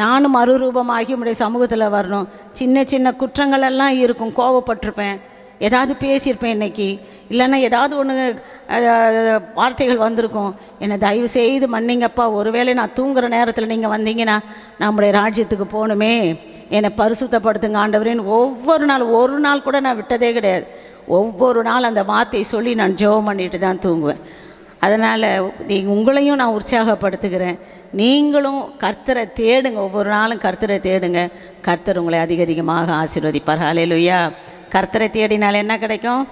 நானும் மறுரூபமாகி உம்முடைய சமூகத்தில் வரணும். சின்ன சின்ன குற்றங்களெல்லாம் இருக்கும், கோவப்பட்டிருப்பேன், ஏதாவது பேசியிருப்பேன் இன்றைக்கி, இல்லைன்னா ஏதாவது ஒன்று வார்த்தைகள் வந்திருக்கும். என்னை தயவு செய்து மன்னிங்கப்பா. ஒருவேளை நான் தூங்குகிற நேரத்தில் நீங்கள் வந்தீங்கன்னா நம்முடைய ராஜ்யத்துக்கு போகணுமே, என்னை பரிசுத்தப்படுத்துங்க ஆண்டவரேன்னு ஒரு நாள் கூட நான் விட்டதே கிடையாது. ஒவ்வொரு நாள் அந்த வார்த்தையை சொல்லி நான் ஜெபம் பண்ணிட்டு தான் தூங்குவேன். அதனால் உங்களையும் நான் உற்சாகப்படுத்துகிறேன். நீங்களும் கர்த்தரை தேடுங்க, ஒவ்வொரு நாளும் கர்த்தரை தேடுங்க. கர்த்தர் உங்களை அதிக அதிகமாக ஆசீர்வதிப்பார். ஹல்லேலூயா. கர்த்தரை தேடினால் என்ன கிடைக்கும்?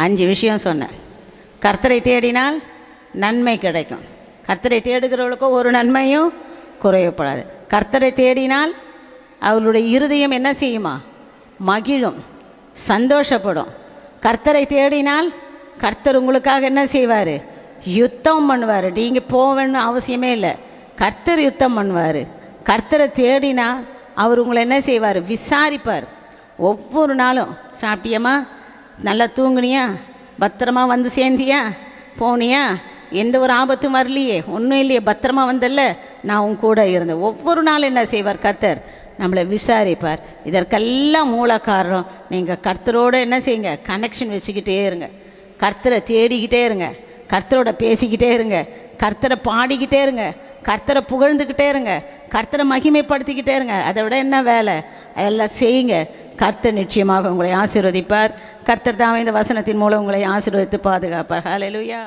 5 விஷயம் சொன்னேன். கர்த்தரை தேடினால் நன்மை கிடைக்கும். கர்த்தரை தேடுகிறவர்களுக்கோ ஒரு நன்மையும் குறையப்படாது. கர்த்தரை தேடினால் அவர்களுடைய இருதயம் என்ன செய்யுமா? மகிழும், சந்தோஷப்படும். கர்த்தரை தேடினால் கர்த்தர் உங்களுக்காக என்ன செய்வார்? யுத்தம் பண்ணுவார். நீங்கள் போவேன்னு அவசியமே இல்லை, கர்த்தர் யுத்தம் பண்ணுவார். கர்த்தரை தேடினா அவர் உங்களை என்ன செய்வார்? விசாரிப்பார். ஒவ்வொரு நாளும் சாப்பிட்டியம்மா, நல்லா தூங்குனியா, பத்திரமா வந்து சேர்ந்தியா, போனியா, எந்த ஒரு ஆபத்தும் வரலையே, ஒன்றும் இல்லையே, பத்திரமா வந்தல்ல, நான் உன் கூட இருந்தேன். ஒவ்வொரு நாளும் என்ன செய்வார்? கர்த்தர் நம்மளை விசாரிப்பார். இதற்கெல்லாம் மூல காரணம் நீங்கள் கர்த்தரோடு என்ன செய்யுங்க? கனெக்ஷன் வச்சுக்கிட்டே இருங்க. கர்த்தரை தேடிக்கிட்டே இருங்க. கர்த்தரோட பேசிக்கிட்டே இருங்க. கர்த்தரை பாடிக்கிட்டே இருங்க. கர்த்தரை புகழ்ந்துக்கிட்டே இருங்க. கர்த்தரை மகிமைப்படுத்திக்கிட்டே இருங்க. அதை விட என்ன வேலை? அதெல்லாம் செய்யுங்க. கர்த்தர் நிச்சயமாக உங்களை ஆசீர்வதிப்பார். கர்த்தர் தாமே இந்த வசனத்தின் மூலம் உங்களை ஆசீர்வதித்து பாதுகாப்பார். ஹல்லேலூயா.